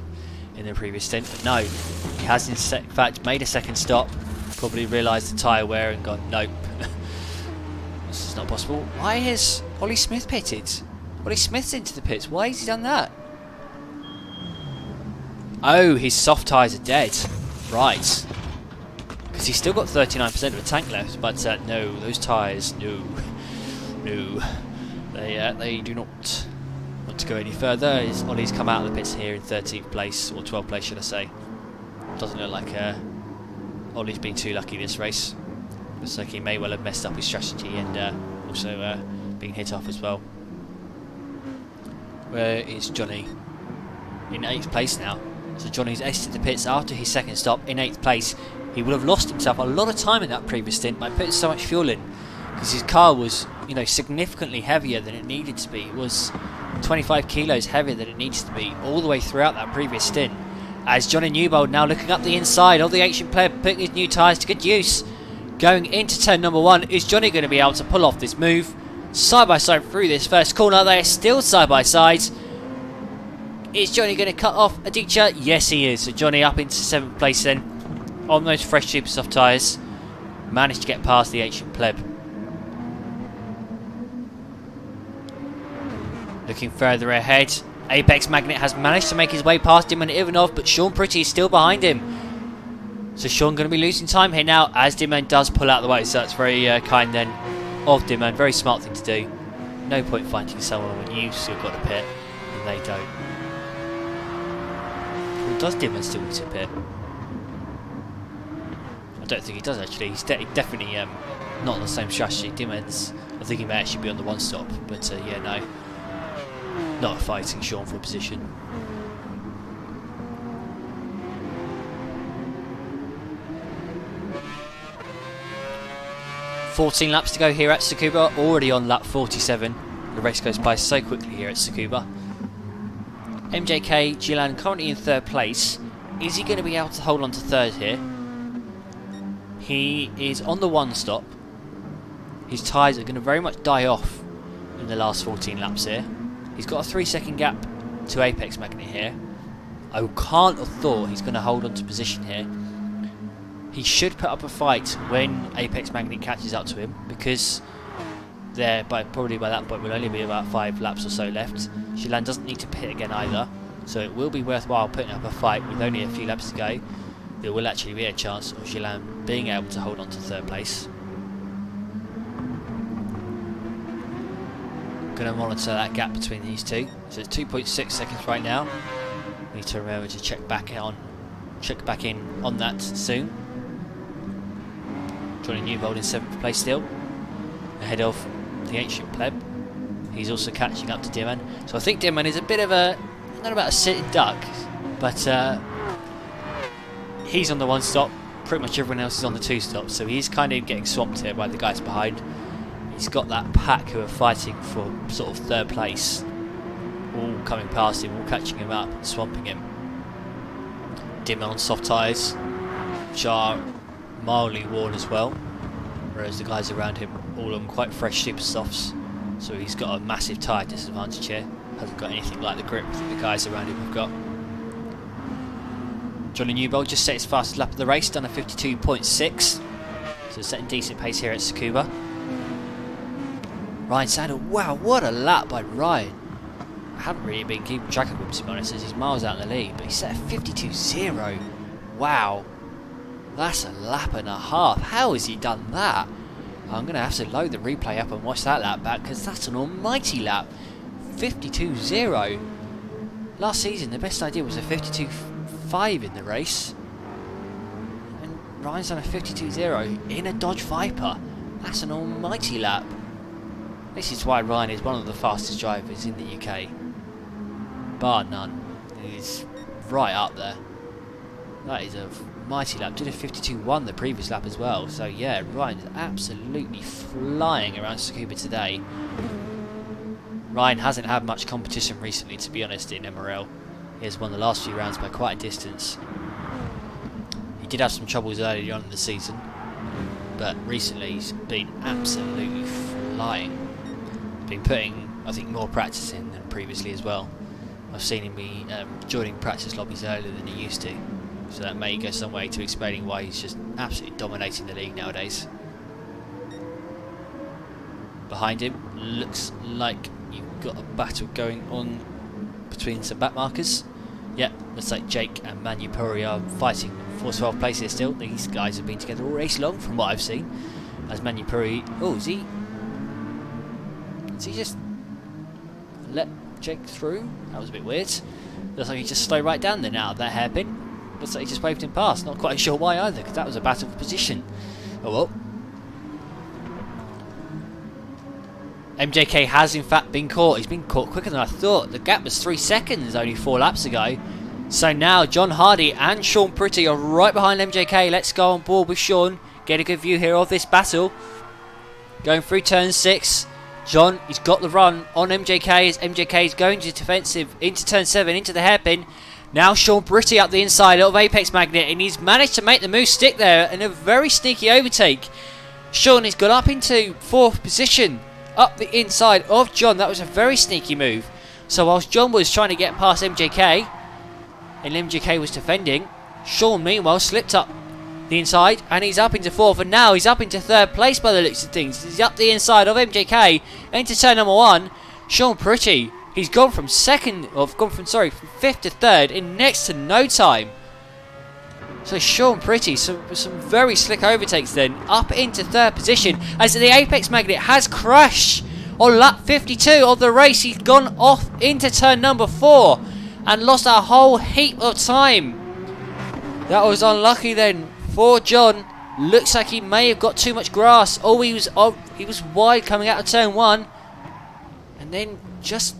the previous stint, but no, he has in fact made a second stop, probably realised the tyre wear and gone, nope, this is not possible. Why has Ollie Smith pitted? Ollie Smith's into the pits, why has he done that? Oh, his soft tyres are dead, right, because he's still got 39% of the tank left, but no, those tyres, no, they do not want to go any further. As Ollie's come out of the pits here in 13th place, or 12th place should I say. Doesn't look like Ollie's been too lucky this race. Looks like he may well have messed up his strategy and also been hit off as well. Where is Johnny? In 8th place now. So Johnny's exited the pits after his second stop in 8th place. He would have lost himself a lot of time in that previous stint by putting so much fuel in, because his car was, you know, significantly heavier than it needed to be. It was 25 kilos heavier than it needs to be all the way throughout that previous stint. As Johnny Newbold now looking up the inside of the ancient player, putting his new tyres to good use. Going into turn number 1, is Johnny going to be able to pull off this move? Side by side through this first corner, they're still side by side. Is Johnny going to cut off Aditya? Yes he is. So Johnny up into 7th place then, on those fresh super soft tyres. Managed to get past the ancient pleb. Looking further ahead, Apex Magnet has managed to make his way past him and Ivanov, but Sean Pretty is still behind him. So Sean going to be losing time here now as Dimman does pull out the way, so that's very kind then of Dimman, very smart thing to do. No point fighting someone when you've still got a pit and they don't. Or does Dimman still need a pit? I don't think he does actually, he's definitely not on the same strategy. Dimman's, I think he may actually be on the one stop, but yeah, no. Not fighting Sean for a position. $14 laps to go here at Tsukuba, already on lap 47. The race goes by so quickly here at Tsukuba. MJK Gilan currently in 3rd place. Is he going to be able to hold on to 3rd here? He is on the one stop. His tyres are going to very much die off in the last 14 laps here. He's got a 3-second gap to Apex Magnet here. I can't have thought he's going to hold on to position here. He should put up a fight when Apex Magnet catches up to him, because probably by that point will only be about 5 laps or so left. Gilan doesn't need to pit again either, so it will be worthwhile putting up a fight with only a few laps to go. There will actually be a chance of Gilan being able to hold on to 3rd place. Going to monitor that gap between these two. So it's 2.6 seconds right now. Need to remember to check back in on that soon. Johnny Newbold in 7th place still, ahead of the ancient pleb. He's also catching up to Dimman. So I think Dimman is a bit of a, not about a sitting duck, but he's on the one stop. Pretty much everyone else is on the 2 stop. So he's kind of getting swamped here by the guys behind. He's got that pack who are fighting for sort of 3rd place, all coming past him, all catching him up and swamping him. Dimman on soft tyres, which are mildly worn as well, whereas the guys around him all on quite fresh super softs, so he's got a massive tyre disadvantage here. Hasn't got anything like the grip that the guys around him have got. Johnny Newbold just set his fastest lap of the race, done a 52.6, so setting decent pace here at Tsukuba. Ryan Sandel, wow, what a lap by Ryan. I haven't really been keeping track of him, to be honest, as he's miles out in the lead, but he set a 52.0. Wow, that's a lap and a half. How has he done that? I'm going to have to load the replay up and watch that lap back, because that's an almighty lap. 52.0. Last season, the best idea was a 52.5 in the race. And Ryan's done a 52.0 in a Dodge Viper. That's an almighty lap. This is why Ryan is one of the fastest drivers in the UK. Bar none. He's right up there. That is a mighty lap. Did a 52.1 the previous lap as well. So yeah, Ryan's absolutely flying around Tsukuba today. Ryan hasn't had much competition recently, to be honest, in MRL. He has won the last few rounds by quite a distance. He did have some troubles earlier on in the season, but recently he's been absolutely flying. Been putting, I think, more practice in than previously as well. I've seen him be joining practice lobbies earlier than he used to, so that may go some way to explaining why he's just absolutely dominating the league nowadays. Behind him, looks like you've got a battle going on between some back markers. Yeah, looks like Jake and Manupuri are fighting for 12th place here still. These guys have been together all race long from what I've seen. As Manupuri, oh, is he just let Jake through? That was a bit weird. Looks like he just slowed right down there now at that hairpin. Looks like he just waved him past. Not quite sure why either, because that was a battle for position. Oh well. MJK has in fact been caught. He's been caught quicker than I thought. The gap was 3 seconds only 4 laps ago. So now John Hardy and Sean Pretty are right behind MJK. Let's go on board with Sean. Get a good view here of this battle. Going through turn 6. John, he's got the run on MJK as MJK is going to defensive into turn 7, into the hairpin. Now Sean Pretty up the inside of Apex Magnet, and he's managed to make the move stick there in a very sneaky overtake. Sean has got up into 4th position, up the inside of John. That was a very sneaky move. So whilst John was trying to get past MJK, and MJK was defending, Sean meanwhile slipped up the inside, and he's up into 4th, and now he's up into 3rd place by the looks of things. He's up the inside of MJK into turn number 1. Sean Pretty, he's gone from 5th to 3rd in next to no time. So Sean Pretty, some very slick overtakes then, up into 3rd position as the Apex Magnet has crashed on lap 52 of the race. He's gone off into turn number 4 and lost a whole heap of time. That was unlucky then for John. Looks like he may have got too much grass. Oh, he was wide coming out of turn 1 and then just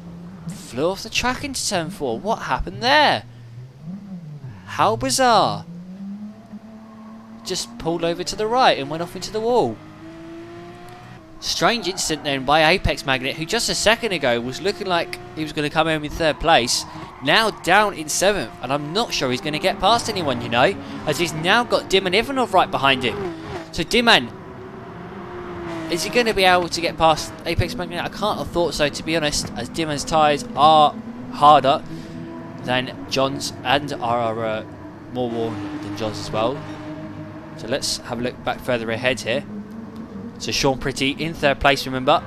flew off the track into turn 4. What happened there? How bizarre. Just pulled over to the right and went off into the wall. Strange incident then by Apex Magnet, who just a second ago was looking like he was going to come home in 3rd place. Now down in 7th, and I'm not sure he's going to get past anyone, you know, as he's now got Diman Ivanov right behind him. So Diman, is he going to be able to get past Apex Magnet? I can't have thought so, to be honest, as Diman's tyres are harder than John's and are more worn than John's as well. So let's have a look back further ahead here. So Sean Pretty in 3rd place, remember.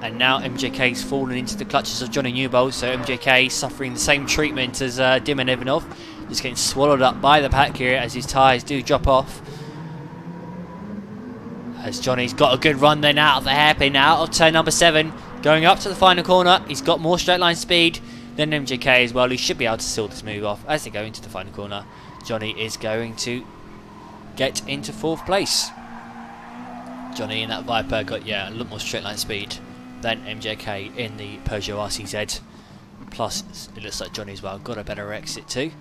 And now MJK's fallen into the clutches of Johnny Newbold. So MJK suffering the same treatment as Diman Ivanov. Just getting swallowed up by the pack here as his tyres do drop off. As Johnny's got a good run then out of the hairpin, out of turn number 7. Going up to the final corner. He's got more straight line speed than MJK as well. He should be able to seal this move off as they go into the final corner. Johnny is going to get into 4th place. Johnny in that Viper got, yeah, a lot more straight line speed than MJK in the Peugeot RCZ. Plus, it looks like Johnny as well got a better exit too.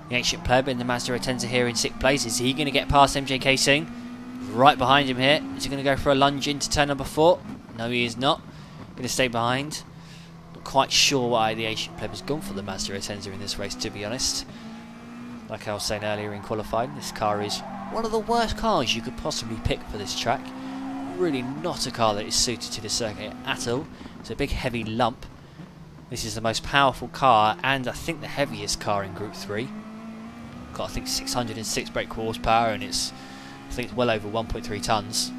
The Ancient Pleb in the Mazda Atenza here in 6th place. Is he going to get past MJK Singh? Right behind him here. Is he going to go for a lunge into turn number 4? No, he is not. Going to stay behind. Not quite sure why the Ancient Pleb has gone for the Mazda Atenza in this race, to be honest. Like I was saying earlier in qualifying, this car is one of the worst cars you could possibly pick for this track. Really not a car that is suited to the circuit at all. It's a big heavy lump. This is the most powerful car and I think the heaviest car in Group 3. Got I think 606 brake horsepower and I think it's well over 1.3 tonnes.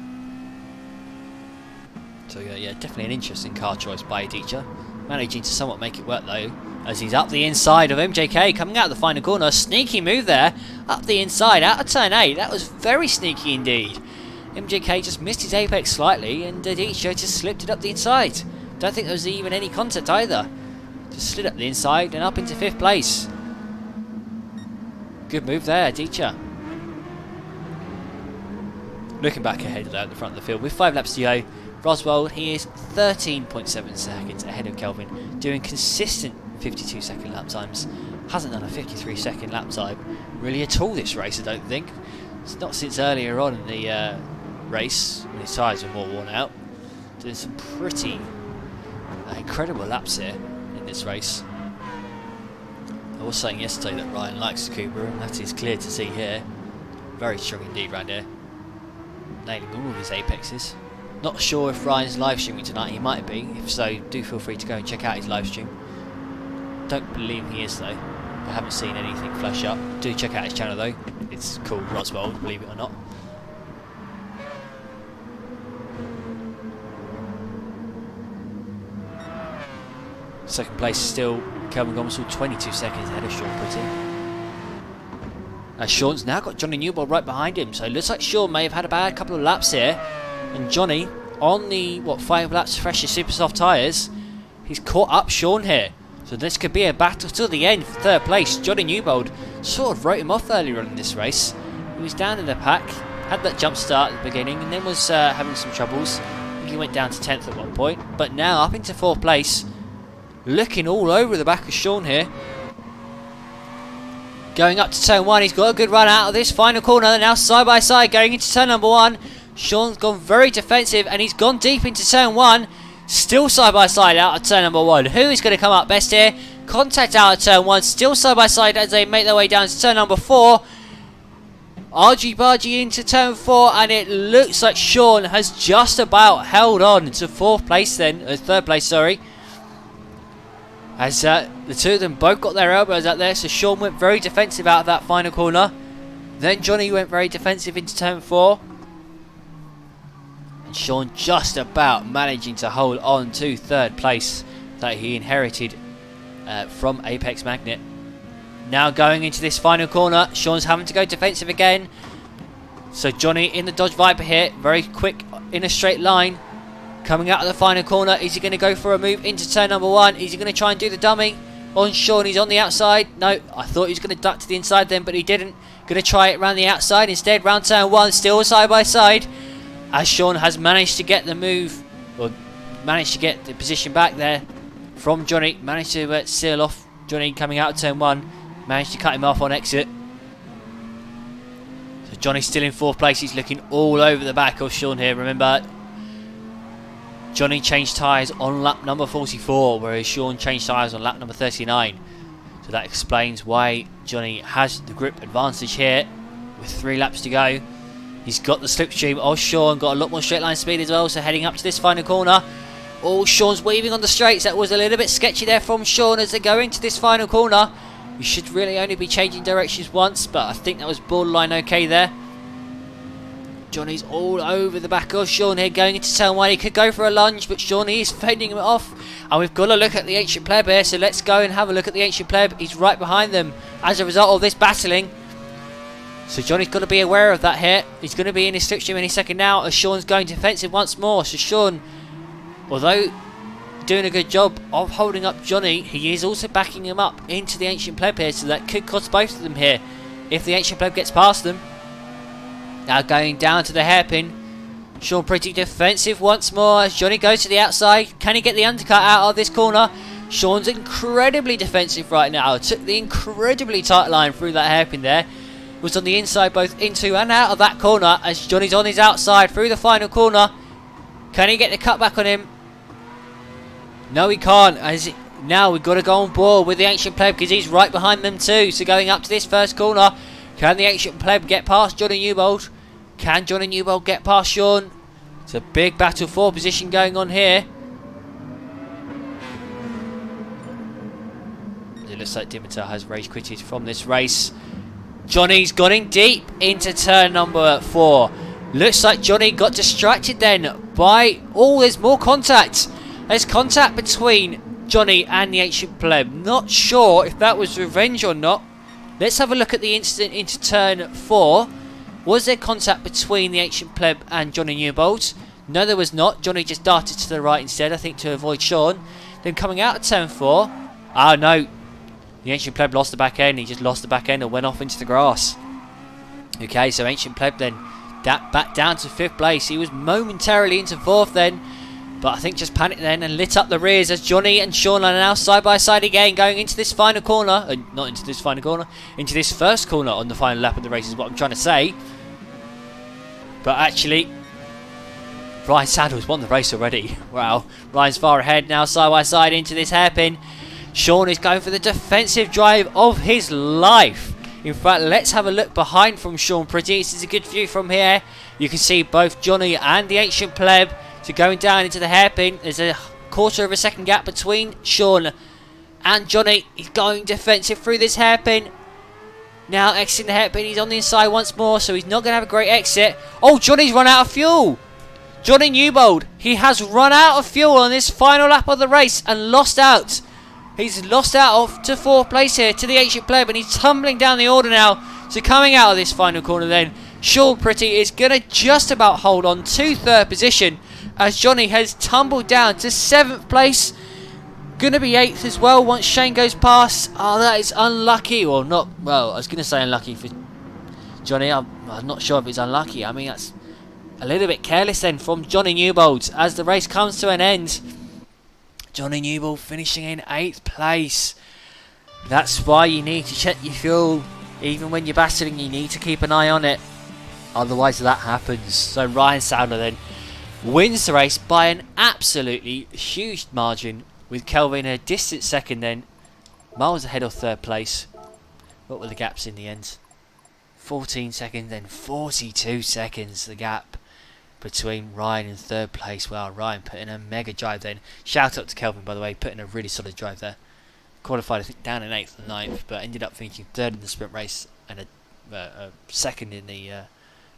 So yeah, definitely an interesting car choice by Adichie. Managing to somewhat make it work though, as he's up the inside of MJK, coming out of the final corner. Sneaky move there, up the inside, out of turn 8. That was very sneaky indeed. MJK just missed his apex slightly, and Adichie just slipped it up the inside. Don't think there was even any contact either. Just slid up the inside and up into 5th place. Good move there, Adichie. Looking back ahead at the front of the field, with 5 laps to go, Roswell, he is 13.7 seconds ahead of Kelvin, doing consistent 52-second lap times. Hasn't done a 53-second lap time really at all this race, I don't think. It's not since earlier on in the race when his tyres were more worn out. Doing some pretty incredible laps here in this race. I was saying yesterday that Ryan likes Tsukuba, and that is clear to see here. Very strong indeed round here. Nailing all of his apexes. Not sure if Ryan's live streaming tonight. He might be. If so, do feel free to go and check out his live stream. Don't believe he is though. I haven't seen anything flash up. Do check out his channel though. It's called Roswell, believe it or not. Second place still Kelvin Gomsall, 22 seconds ahead of Sean Pretty. As Sean's now got Johnny Newbold right behind him, so it looks like Sean may have had a bad couple of laps here. And Johnny, on the 5 laps fresher super soft tyres, he's caught up Sean here. So this could be a battle till the end for third place. Johnny Newbold sort of wrote him off earlier on in this race. He was down in the pack, had that jump start at the beginning, and then was having some troubles. I think he went down to 10th at one point, but now up into 4th place. Looking all over the back of Sean here. Going up to turn 1, he's got a good run out of this final corner. They're now side by side going into turn number 1. Sean's gone very defensive and he's gone deep into turn 1. Still side by side out of turn number 1. Who is going to come up best here? Contact out of turn 1. Still side by side as they make their way down to turn number 4. Argy bargy into turn 4, and it looks like Sean has just about held on to 4th place then. 3rd place, sorry. As the two of them both got their elbows out there, so Sean went very defensive out of that final corner. Then Johnny went very defensive into turn 4. And Sean just about managing to hold on to 3rd place that he inherited from Apex Magnet. Now going into this final corner, Sean's having to go defensive again. So Johnny in the Dodge Viper here, very quick in a straight line. Coming out of the final corner, is he going to go for a move into turn number 1? Is he going to try and do the dummy on Sean? He's on the outside. No, I thought he was going to duck to the inside then, but he didn't. Going to try it around the outside instead, round turn 1, still side by side. As Sean has managed to get the move, or managed to get the position back there from Johnny. Managed to seal off Johnny coming out of turn 1. Managed to cut him off on exit. So Johnny's still in 4th place. He's looking all over the back of Sean here. Remember, Johnny changed tyres on lap number 44, whereas Sean changed tyres on lap number 39. So that explains why Johnny has the grip advantage here with 3 laps to go. He's got the slipstream of Sean, got a lot more straight line speed as well, so heading up to this final corner. Oh, Sean's weaving on the straights. That was a little bit sketchy there from Sean as they go into this final corner. You should really only be changing directions once, but I think that was borderline okay there. Johnny's all over the back of Sean here going into turn 1. He could go for a lunge, but Sean is fending him off. And we've got to look at the Ancient Pleb here, so let's go and have a look at the Ancient Pleb. He's right behind them as a result of this battling. So Johnny's got to be aware of that here. He's going to be in his slipstream any second now as Sean's going defensive once more. So Sean, although doing a good job of holding up Johnny, he is also backing him up into the Ancient Pleb here, so that could cost both of them here if the Ancient Pleb gets past them. Now going down to the hairpin. Sean pretty defensive once more as Johnny goes to the outside. Can he get the undercut out of this corner? Sean's incredibly defensive right now. Took the incredibly tight line through that hairpin there. Was on the inside both into and out of that corner as Johnny's on his outside through the final corner. Can he get the cut back on him? No, he can't. Now we've got to go on board with the Ancient Pleb because he's right behind them too. So going up to this first corner, can the Ancient Pleb get past Johnny Newbold? Can Johnny Newbold get past Sean? It's a big battle for position going on here. It looks like Dimitar has rage quitted from this race. Johnny's gone in deep into turn number 4. Looks like Johnny got distracted then by... Oh, there's more contact. There's contact between Johnny and the Ancient Pleb. Not sure if that was revenge or not. Let's have a look at the incident into turn 4. Was there contact between the Ancient Pleb and Johnny Newbold? No, there was not. Johnny just darted to the right instead, I think, to avoid Sean. Then coming out of turn 4. Oh, no. The Ancient Pleb lost the back end. He just lost the back end and went off into the grass. Okay, so Ancient Pleb then back down to 5th place. He was momentarily into 4th then. But I think just panicked then and lit up the rears as Johnny and Sean are now side by side again, going into this final corner. Not into this final corner, into this first corner on the final lap of the race is what I'm trying to say. But actually, Ryan Saddles won the race already. Wow, Ryan's far ahead now, side by side into this hairpin. Sean is going for the defensive drive of his life. In fact, let's have a look behind from Sean Pretty. This is a good view from here. You can see both Johnny and the Ancient Pleb going down into the hairpin. There's a quarter of a second gap between Sean and Johnny. He's going defensive through this hairpin. Now exiting the hairpin. He's on the inside once more, so he's not going to have a great exit. Oh, Johnny's run out of fuel. Johnny Newbold, he has run out of fuel on this final lap of the race and lost out. He's lost out to 4th place here to the Ancient Pleb, and he's tumbling down the order now. So coming out of this final corner then, Sean Pretty is going to just about hold on to 3rd position as Johnny has tumbled down to 7th place. Going to be 8th as well once Shane goes past. Oh, that is unlucky. Well, not, well, I was going to say unlucky for Johnny. I'm not sure if it's unlucky. I mean, that's a little bit careless then from Johnny Newbold as the race comes to an end. Johnny Newbold finishing in 8th place. That's why you need to check your fuel. Even when you're battling, you need to keep an eye on it. Otherwise that happens. So Ryan Sadler then wins the race by an absolutely huge margin, with Kelvin a distant second then. Miles ahead of 3rd place. What were the gaps in the end? 14 seconds and 42 seconds the gap between Ryan and 3rd place. Wow, Ryan put in a mega drive then. Shout out to Kelvin, by the way, put in a really solid drive there. Qualified, I think, down in 8th and 9th, but ended up finishing 3rd in the sprint race and a 2nd in the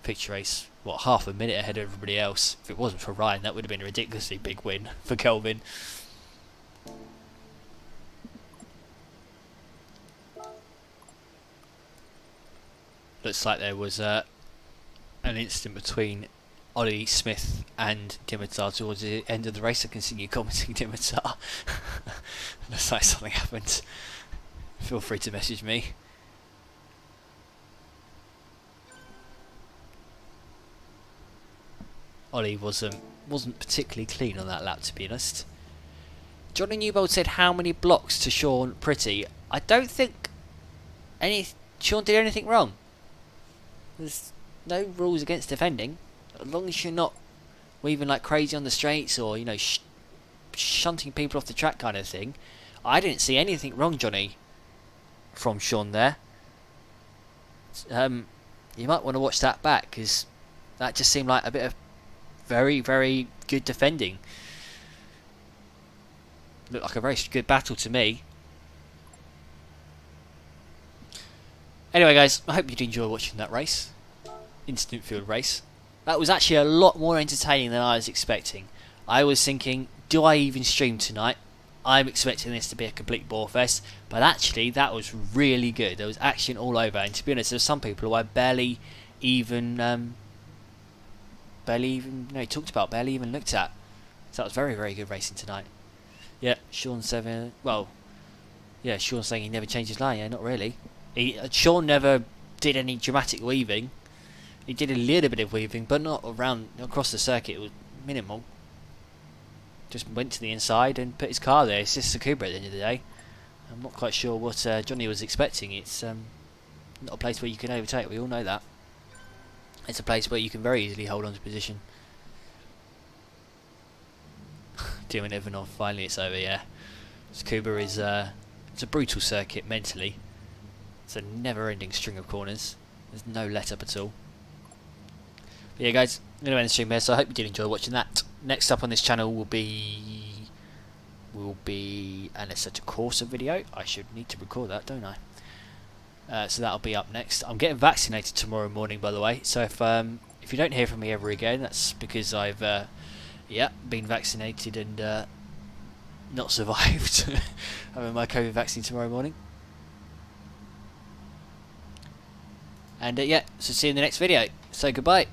picture race. What, half a minute ahead of everybody else. If it wasn't for Ryan, that would have been a ridiculously big win for Kelvin. Looks like there was an incident between Ollie Smith and Dimitar towards the end of the race. I can see you commenting, Dimitar. Looks like something happened. Feel free to message me. Ollie wasn't particularly clean on that lap, to be honest. Johnny Newbold said how many blocks to Sean Pretty. I don't think Sean did anything wrong. There's no rules against defending. As long as you're not weaving like crazy on the straights or, you know, shunting people off the track kind of thing. I didn't see anything wrong, Johnny, from Sean there. You might want to watch that back, because that just seemed like a bit of very, very good defending. Looked like a very good battle to me. Anyway, guys, I hope you did enjoy watching that race. Instant field race. That was actually a lot more entertaining than I was expecting. I was thinking, do I even stream tonight? I'm expecting this to be a complete bore fest, but actually that was really good. There was action all over, and to be honest, there were some people who I barely even talked about, barely even looked at. So that was very, very good racing tonight. Yeah, Sean 7. Well, yeah, Sean's saying he never changed his line. Yeah, not really. Sean never did any dramatic weaving. He did a little bit of weaving, but not across the circuit. It was minimal. Just went to the inside and put his car there. It's just Tsukuba at the end of the day. I'm not quite sure what Johnny was expecting. It's not a place where you can overtake. We all know that. It's a place where you can very easily hold on to position. Doing Ivanov, finally it's over, yeah. Tsukuba is it's a brutal circuit mentally. It's a never-ending string of corners. There's no let-up at all. But yeah, guys, I'm going to end the stream here, so I hope you did enjoy watching that. Next up on this channel will be an Assetto Corsa video. I should need to record that, don't I? So that'll be up next. I'm getting vaccinated tomorrow morning, by the way. So if you don't hear from me ever again, that's because I've been vaccinated and not survived having my COVID vaccine tomorrow morning. And so see you in the next video. So goodbye.